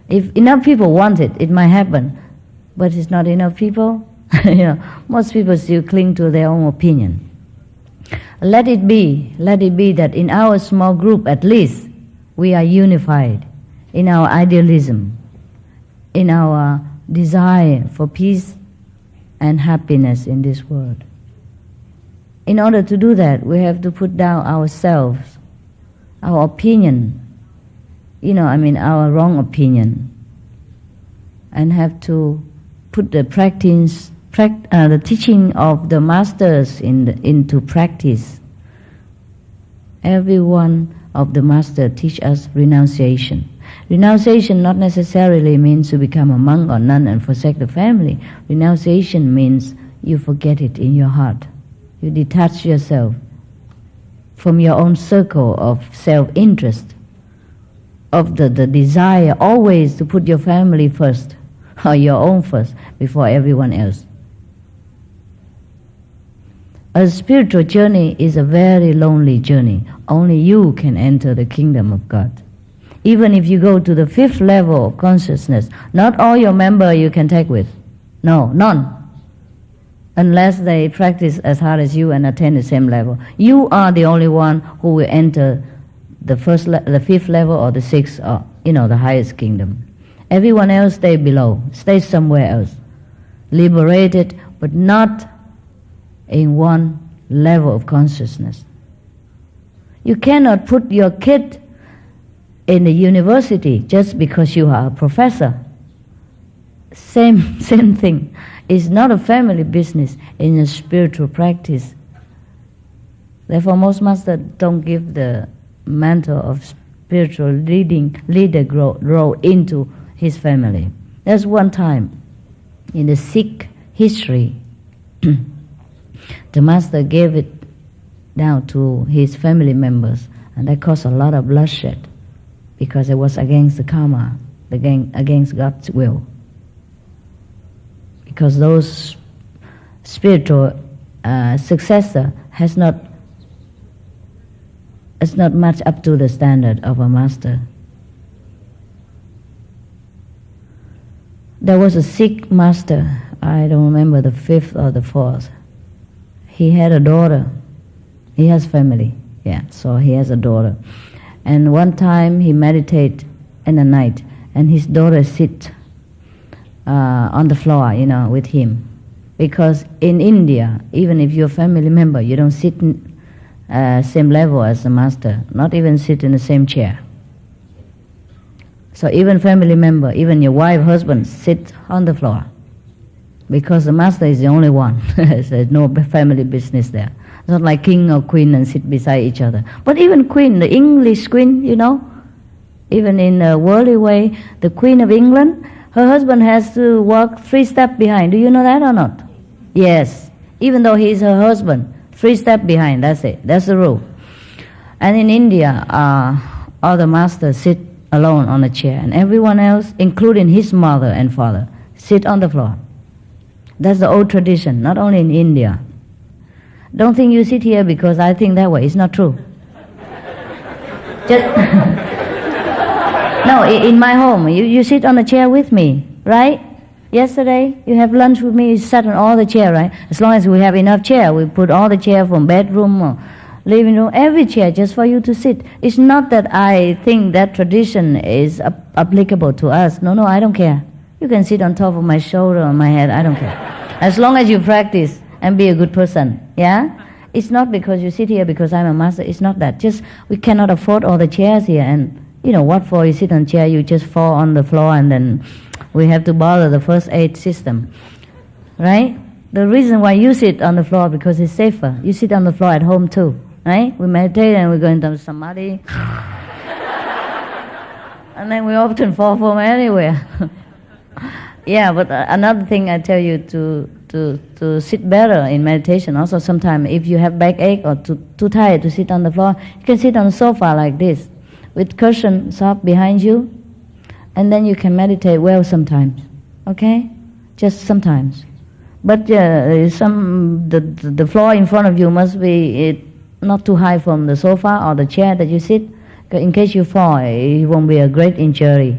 If enough people want it, it might happen. But it's not enough people. You know, most people still cling to their own opinion. Let it be that in our small group at least, we are unified in our idealism, in our desire for peace and happiness in this world. In order to do that, we have to put down ourselves, our opinion, our wrong opinion, and have to put the the teaching of the masters into practice. Every one of the masters teach us renunciation. Renunciation not necessarily means to become a monk or nun and forsake the family. Renunciation means you forget it in your heart. You detach yourself from your own circle of self-interest, of the desire always to put your family first, or your own first, before everyone else. A spiritual journey is a very lonely journey. Only you can enter the kingdom of God. Even if you go to the 5th level of consciousness, not all your members you can take with. No, none. Unless they practice as hard as you and attain the same level. You are the only one who will enter the 5th level or the 6th, or, the highest kingdom. Everyone else stay below, stay somewhere else. Liberated, but not in one level of consciousness. You cannot put your kid in the university just because you are a professor. Same thing. It's not a family business in a spiritual practice. Therefore, most masters don't give the mantle of spiritual leader role into his family. There's one time in the Sikh history, the master gave it down to his family members, and that caused a lot of bloodshed because it was against the karma. against God's will. Because those spiritual successor is not much up to the standard of a master. There was a Sikh master, I don't remember the fifth or the fourth. He had a daughter. He has family, so he has a daughter. And one time he meditated in the night, and his daughter sit on the floor, with him. Because in India, even if you're a family member, you don't sit in same level as the master, not even sit in the same chair. So even family member, even your wife, husband, sit on the floor. Because the master is the only one. There's no family business there. It's not like king or queen and sit beside each other. But even queen, the English queen, even in a worldly way, the Queen of England, her husband has to walk 3 steps behind. Do you know that or not? Yes. Even though he's her husband, 3 steps behind, that's it. That's the rule. And in India, all the masters sit alone on a chair, and everyone else, including his mother and father, sit on the floor. That's the old tradition, not only in India. Don't think you sit here because I think that way. It's not true. No, in my home, you sit on a chair with me, right? Yesterday, you have lunch with me, you sat on all the chair, right? As long as we have enough chair, we put all the chair from bedroom or living room, every chair just for you to sit. It's not that I think that tradition is applicable to us. No, I don't care. You can sit on top of my shoulder or my head, I don't care. As long as you practice and be a good person, It's not because you sit here because I'm a master, it's not that. Just, we cannot afford all the chairs here, and what for? You sit on chair, you just fall on the floor, and then we have to bother the first aid system, right? The reason why you sit on the floor because it's safer. You sit on the floor at home too, right? We meditate and we go into samadhi, and then we often fall from anywhere. But another thing I tell you to sit better in meditation. Also, sometimes if you have backache or too tired to sit on the floor, you can sit on the sofa like this, with cushion soft behind you, and then you can meditate well sometimes. Okay, just sometimes. But the floor in front of you must be not too high from the sofa or the chair that you sit. In case you fall, it won't be a great injury.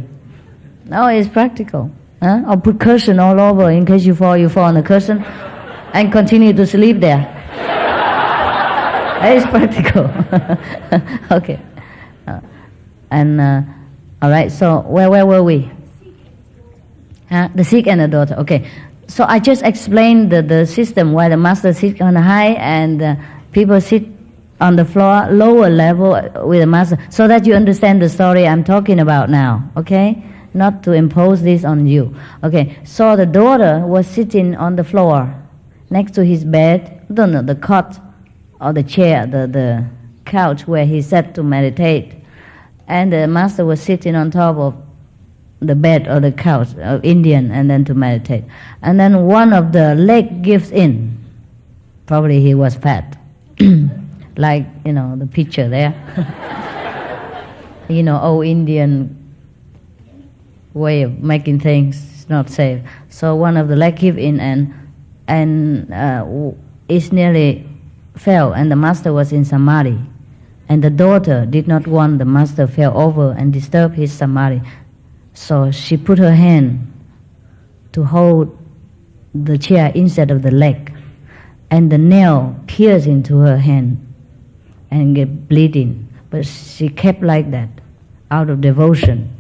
No, it's practical. Or put cushion all over in case you fall on the cushion, and continue to sleep there. It's practical. Okay. All right, so where were we? The Sikh and the daughter. Okay. So I just explained the system where the master sits on the high and people sit on the floor, lower level with the master, so that you understand the story I'm talking about now, okay? Not to impose this on you. Okay, so the daughter was sitting on the floor next to his bed, the cot or the chair, the couch where he sat to meditate. And the master was sitting on top of the bed or the couch, Indian, and then to meditate. And then one of the leg gives in. Probably he was fat. Like, the picture there. Old Indian way of making things is not safe. So one of the leg give in and it nearly fell, and the master was in samadhi. And the daughter did not want the master fell over and disturb his samadhi. So she put her hand to hold the chair instead of the leg. And the nail pierced into her hand and get bleeding. But she kept like that, out of devotion.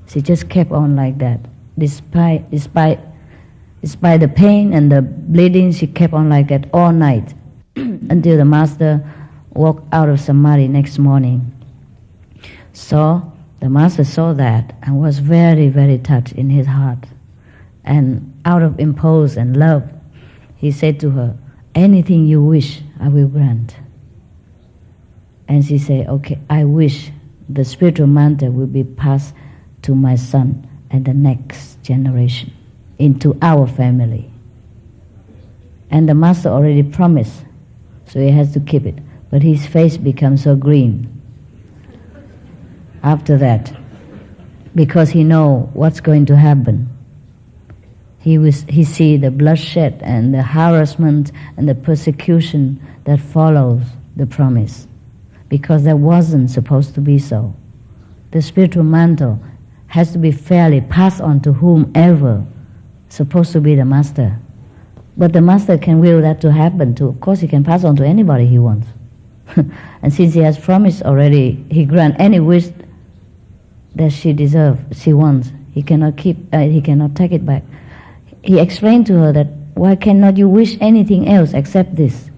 She just kept on like that. Despite the pain and the bleeding, she kept on like that all night until the master walked out of samadhi next morning. So the master saw that and was very, very touched in his heart. And out of impulse and love, he said to her, "Anything you wish, I will grant." And she said, "Okay, I wish the spiritual mantra will be passed to my son and the next generation, into our family." And the master already promised, so he has to keep it. But his face becomes so green after that, because he know what's going to happen. He see the bloodshed and the harassment and the persecution that follows the promise, because that wasn't supposed to be so. The spiritual mantle has to be fairly passed on to whomever supposed to be the master. But the master can will that to happen too. Of course, he can pass on to anybody he wants. And since he has promised already, he grant any wish that she deserves, she wants. He cannot he cannot take it back. He explained to her that, why cannot you wish anything else except this?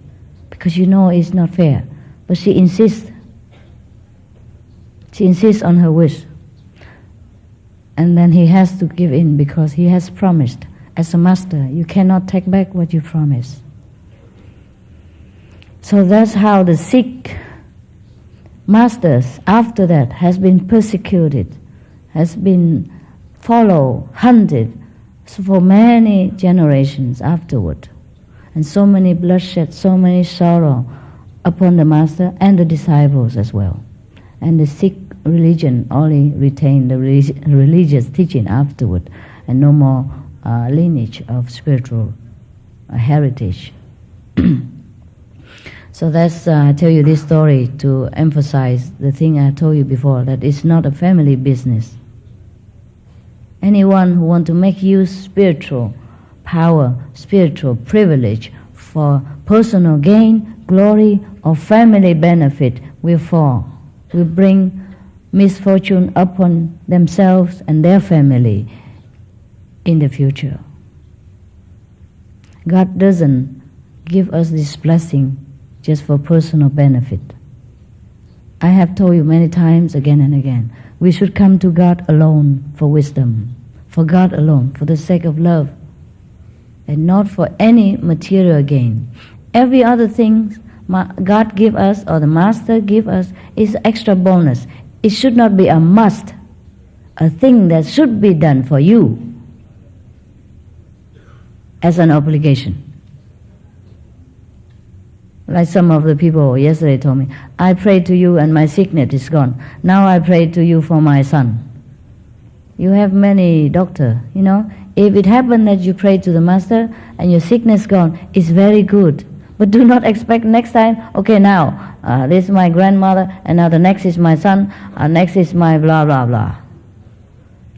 Because you know it's not fair. But she insists. She insists on her wish. And then he has to give in, because he has promised. As a master, you cannot take back what you promised. So that's how the Sikh masters after that has been persecuted, has been followed, hunted for many generations afterward. And so many bloodshed, so many sorrow upon the master and the disciples as well. And the Sikh religion only retained the religious teaching afterward, and no more lineage of spiritual heritage. So that's, I tell you this story to emphasize the thing I told you before, that it's not a family business. Anyone who wants to make use spiritual power, spiritual privilege for personal gain, glory, or family benefit will fall, will bring misfortune upon themselves and their family in the future. God doesn't give us this blessing just for personal benefit. I have told you many times again and again, we should come to God alone for wisdom, for God alone, for the sake of love, and not for any material gain. Every other thing God give us or the Master give us is extra bonus. It should not be a must, a thing that should be done for you as an obligation. Like some of the people yesterday told me, I prayed to you and my sickness is gone. Now I pray to you for my son. You have many doctors, you know. If it happened that you pray to the Master and your sickness gone, it's very good. But do not expect next time, okay, now, this is my grandmother, and now the next is my son, next is my blah, blah, blah.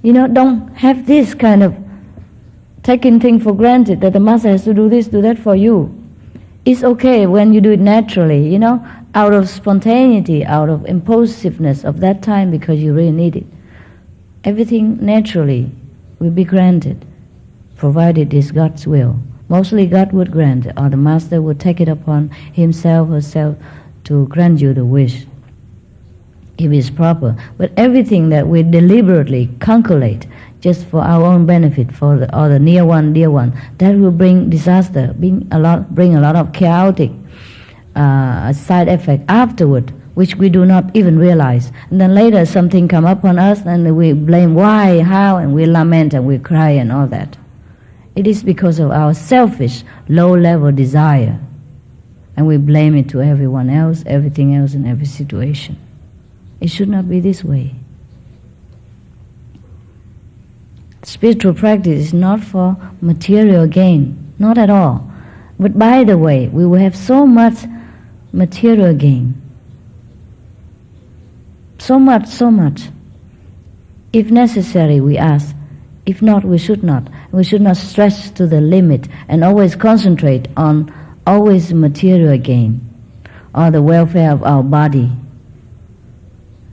You know, don't have this kind of taking things for granted, that the Master has to do this, do that for you. It's okay when you do it naturally, you know, out of spontaneity, out of impulsiveness of that time, because you really need it. Everything naturally will be granted, provided it's God's will. Mostly God would grant, or the Master would take it upon himself or herself to grant you the wish, if it's proper. But everything that we deliberately calculate just for our own benefit, for the near one, dear one, that will bring disaster, bring a lot of chaotic side effect afterward, which we do not even realize. And then later something come upon us, and we blame why, how, and we lament and we cry and all that. It is because of our selfish, low-level desire, and we blame it to everyone else, everything else, in every situation. It should not be this way. Spiritual practice is not for material gain, not at all. But by the way, we will have so much material gain. So much. If necessary, we ask. If not, we should not. We should not stretch to the limit and always concentrate on always material gain or the welfare of our body.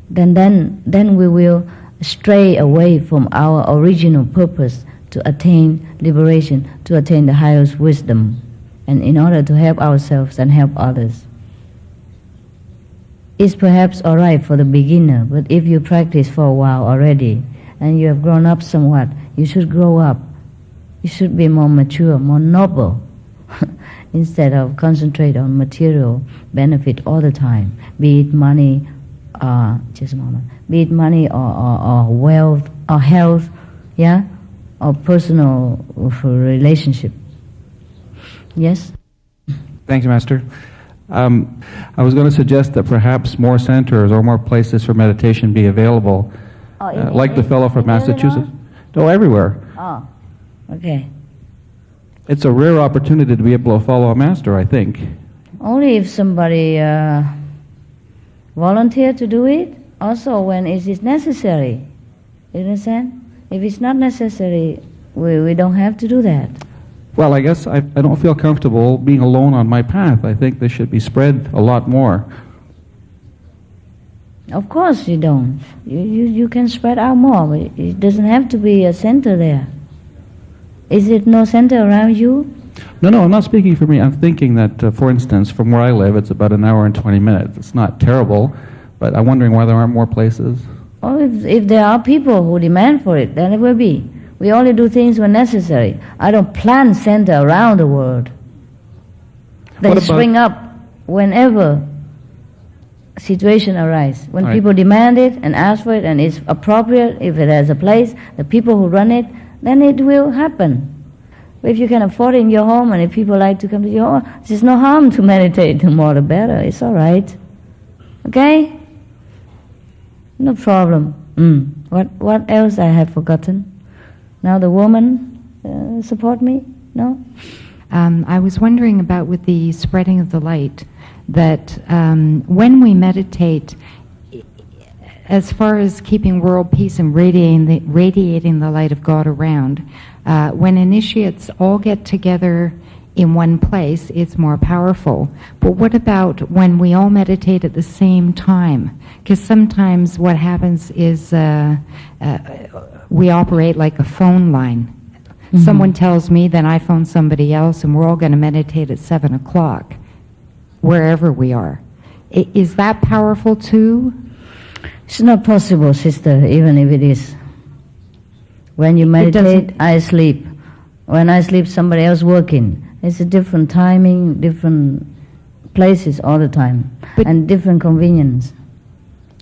Then we will stray away from our original purpose to attain liberation, to attain the highest wisdom, and in order to help ourselves and help others. It's perhaps all right for the beginner, but if you practice for a while already and you have grown up somewhat, you should grow up. You should be more mature, more noble, instead of concentrate on material benefit all the time, be it money, just a moment, be it money or wealth or health, yeah, or personal relationship. Yes? Thank you, Master. I was going to suggest that perhaps more centers or more places for meditation be available like the fellow from Massachusetts. No, everywhere. Oh, okay. It's a rare opportunity to be able to follow a master, I think. Only if somebody volunteer to do it, also when it is necessary. You understand? If it's not necessary, we don't have to do that. Well, I guess I don't feel comfortable being alone on my path. I think this should be spread a lot more. Of course you don't. You can spread out more, but it doesn't have to be a center there. Is it no center around you? No, I'm not speaking for me. I'm thinking that, for instance, from where I live, it's about an hour and 20 minutes. It's not terrible, but I'm wondering why there aren't more places. Oh, if there are people who demand for it, then it will be. We only do things when necessary. I don't plan center around the world. They spring up whenever situation arises. When people demand it and ask for it and it's appropriate, if it has a place, the people who run it, then it will happen. But if you can afford it in your home and if people like to come to your home, there's no harm to meditate. The more the better. It's all right. Okay? No problem. What else I have forgotten? Now the woman support me? No? I was wondering about with the spreading of the light, that when we meditate, as far as keeping world peace and radiating the light of God around, when initiates all get together in one place, it's more powerful. But what about when we all meditate at the same time? Because sometimes what happens is we operate like a phone line. Mm-hmm. Someone tells me, then I phone somebody else, and we're all going to meditate at 7 o'clock, wherever we are. Is that powerful too? It's not possible, sister, even if it is. When you meditate, I sleep. When I sleep, somebody else working. It's a different timing, different places all the time, and different convenience.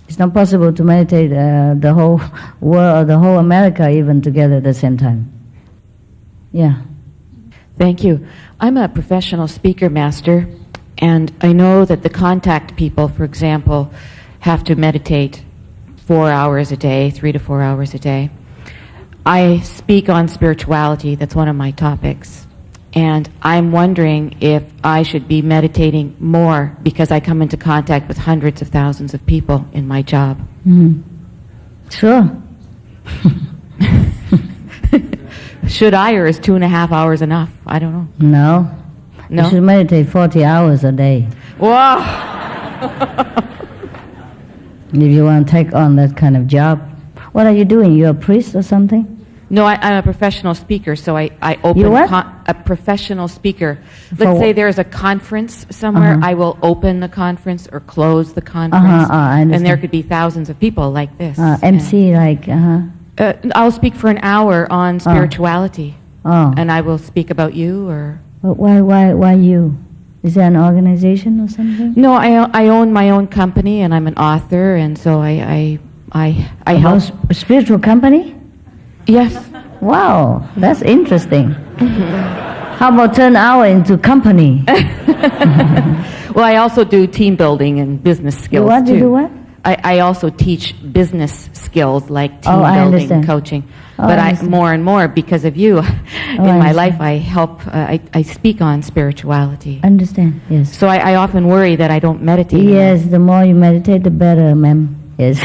It's not possible to meditate the whole world, or the whole America even together at the same time. Yeah. Thank you. I'm a professional speaker master, and I know that the contact people, for example, have to meditate 4 hours a day, 3 to 4 hours a day. I speak on spirituality. That's one of my topics. And I'm wondering if I should be meditating more because I come into contact with hundreds of thousands of people in my job. Sure. Should I, or is 2.5 hours enough? I don't know. No. You should meditate 40 hours a day. Whoa! If you want to take on that kind of job. What are you doing? You're a priest or something? No, I'm a professional speaker, so I open a professional speaker. Let's say there's a conference somewhere, I will open the conference or close the conference, and there could be thousands of people like this. MC, I'll speak for an hour on spirituality, and I will speak about you, or... But why you? Is there an organization or something? No, I own my own company, and I'm an author, and so I help... A spiritual company? Yes. Wow, that's interesting. How about turn our into company? Well, I also do team building and business skills too. You do what? I also teach business skills like team building and coaching. But I more and more, because of you, in my life, I help, I speak on spirituality. Understand, yes. So I often worry that I don't meditate Yes, enough. the more you meditate, the better, ma'am. Yes,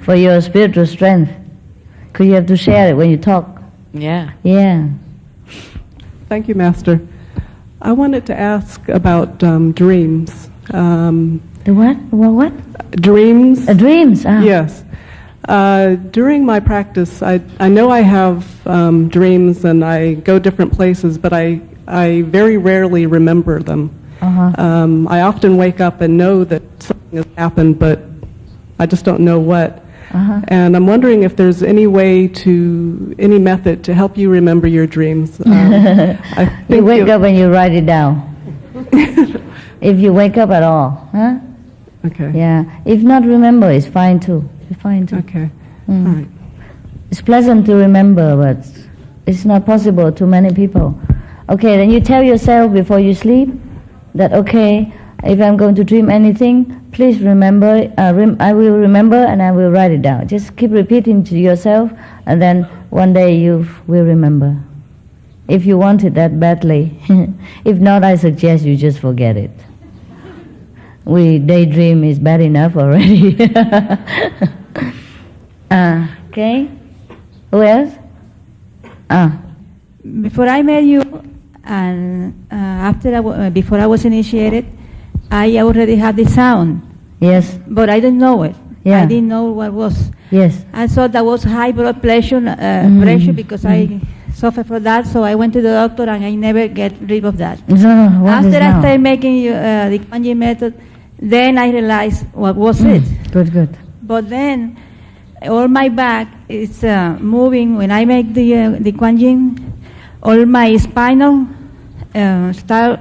for your spiritual strength. Because you have to share it when you talk. Yeah. Yeah. Thank you, Master. I wanted to ask about dreams. The what? What? Dreams. Dreams. Yes. During my practice, I know I have dreams and I go different places, but I very rarely remember them. I often wake up and know that something has happened, but I just don't know what. And I'm wondering if there's any method to help you remember your dreams. I think you wake up and you write it down. If you wake up at all, huh? Okay. Yeah. If not remember, it's fine too. It's fine too. Okay. All right. It's pleasant to remember, but it's not possible to many people. Okay, then you tell yourself before you sleep that, okay, If I'm going to dream anything, please remember, I will remember and I will write it down. Just keep repeating to yourself, and then one day you will remember. If you want it that badly. If not, I suggest you just forget it. We daydream is bad enough already. Okay? Who else? Before I met you, and before I was initiated, I already had the sound. Yes. But I didn't know it. Yeah. I didn't know what was. Yes. I thought that was high blood pressure, pressure because I suffer from that. So I went to the doctor and I never get rid of that. So what is After I now? started making the Kwanji method, then I realized what was it. Good, good. But then all my back is moving when I make the Kwanji. All my spinal start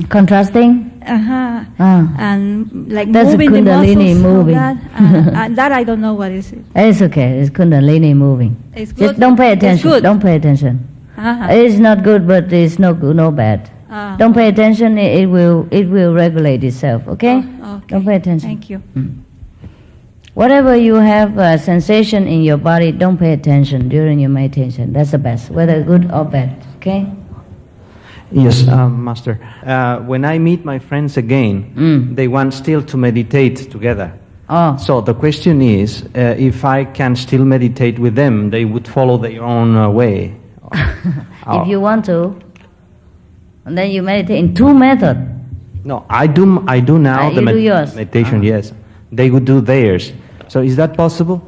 Contrasting? and like That's moving the Kundalini muscles. moving. And that I don't know what is it. It's okay. It's Kundalini moving. It's good. Just don't pay It's attention. good. Don't pay attention. It's not good, but it's no good, no bad. Don't pay attention. It will regulate itself. Okay? Okay. Don't pay attention. Thank you. Whatever you have a sensation in your body, don't pay attention during your meditation. That's the best, whether good or bad. Okay? Yes, Master. When I meet my friends again, they want still to meditate together. Oh. So the question is, if I can still meditate with them, they would follow their own way. If you want to, and then you meditate in two methods. No, I do now the you do yours. meditation. Yes, they would do theirs. So is that possible?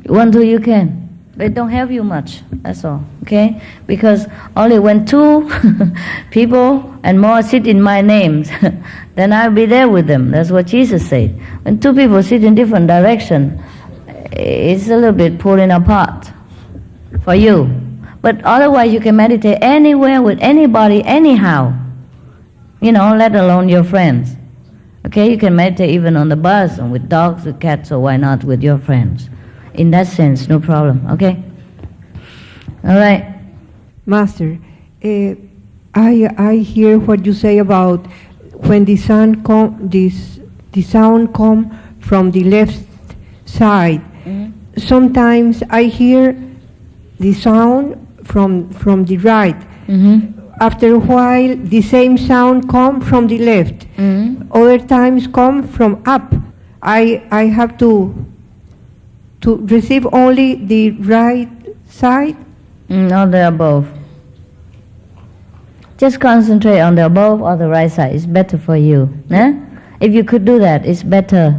You want to, you can. But it don't help you much, that's all, okay? Because only when two people and more sit in my names, then I'll be there with them. That's what Jesus said. When two people sit in different direction, it's a little bit pulling apart for you. But otherwise you can meditate anywhere with anybody, anyhow. You know, let alone your friends. Okay, you can meditate even on the bus and with dogs, with cats, or why not with your friends. In that sense, no problem, okay? All right. Master, I hear what you say about when the sound come from the left side. Sometimes I hear the sound from the right. After a while, the same sound come from the left. Other times come from up. I have to receive only the right side? Or the above. Just concentrate on the above or the right side. It's better for you. Eh? If you could do that, it's better.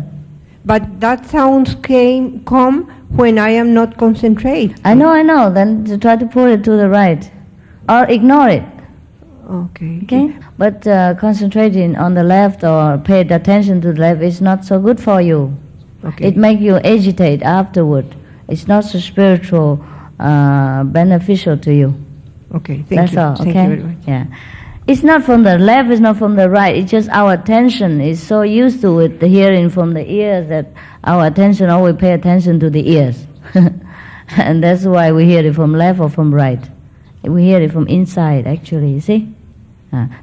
But that sounds come when I am not concentrate. I know. Then try to pull it to the right. Or ignore it. Okay. Okay? But concentrating on the left or pay attention to the left is not so good for you. Okay. It makes you agitate afterward. It's not so spiritual, beneficial to you. Okay, That's all, okay? Thank you very much. Yeah. It's not from the left, it's not from the right. It's just our attention is so used to it, the hearing from the ears, that our attention always pay attention to the ears. And that's why we hear it from left or from right. We hear it from inside, actually, you see?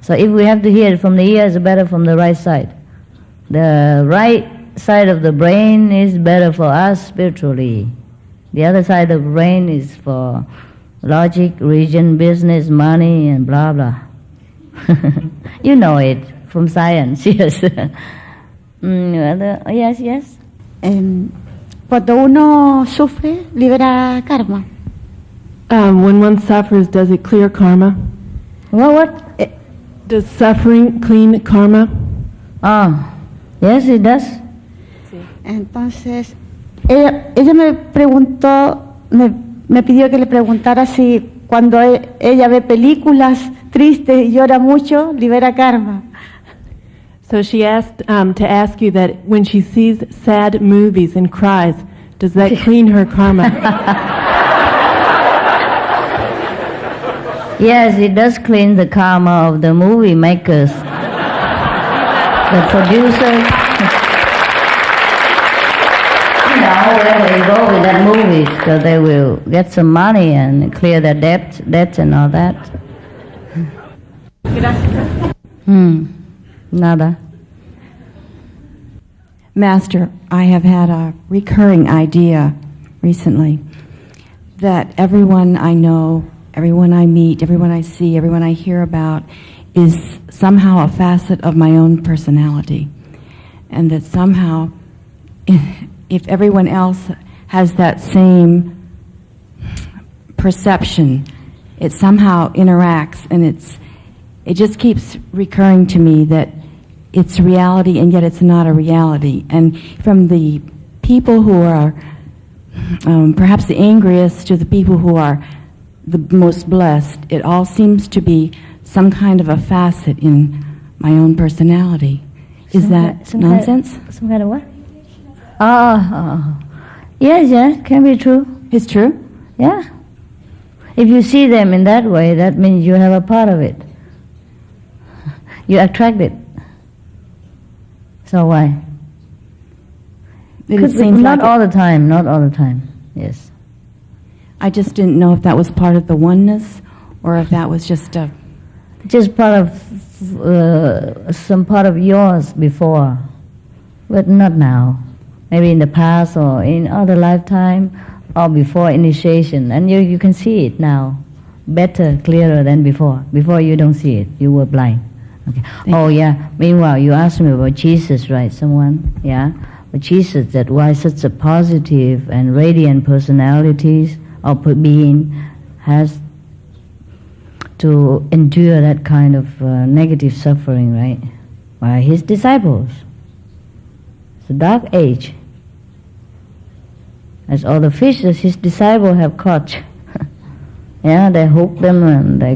So if we have to hear it from the ears, it's better from the right side. The right side of the brain is better for us spiritually. The other side of the brain is for logic, religion, business, money, and blah, blah. You know it from science, yes. Yes. Cuando uno sufre, libera karma. When one suffers, does it clear karma? What? Does suffering clean karma? Yes, it does. Entonces, ella me preguntó, me pidió que le preguntara si cuando ella ve películas tristes y llora mucho, libera karma. So she asked to ask you that when she sees sad movies and cries, does that clean her karma? Yes, it does clean the karma of the movie makers, the producers. You know, wherever you go with that movie, so they will get some money and clear their debts and all that. Nada. Master, I have had a recurring idea recently that everyone I know, everyone I meet, everyone I see, everyone I hear about is somehow a facet of my own personality. And that somehow, if everyone else has that same perception, it somehow interacts, and it just keeps recurring to me that it's reality and yet it's not a reality. And from the people who are perhaps the angriest to the people who are the most blessed, it all seems to be some kind of a facet in my own personality. Is that nonsense? Some kind of what? Yes, can be true. It's true? Yeah. If you see them in that way, that means you have a part of it. You attract it. So why? It seems not like all the time, not all the time. Yes. I just didn't know if that was part of the oneness or if that was just a... Just part of some part of yours before, but not now. Maybe in the past or in other lifetime or before initiation, and you can see it now better, clearer than before. Before you don't see it, you were blind. Okay. Oh yeah. Meanwhile, you asked me about Jesus, right? Someone, yeah. But Jesus, that why such a positive and radiant personalities or being has to endure that kind of negative suffering, right? By his disciples. It's a dark age. As all the fishes his disciples have caught. Yeah, they hook them and they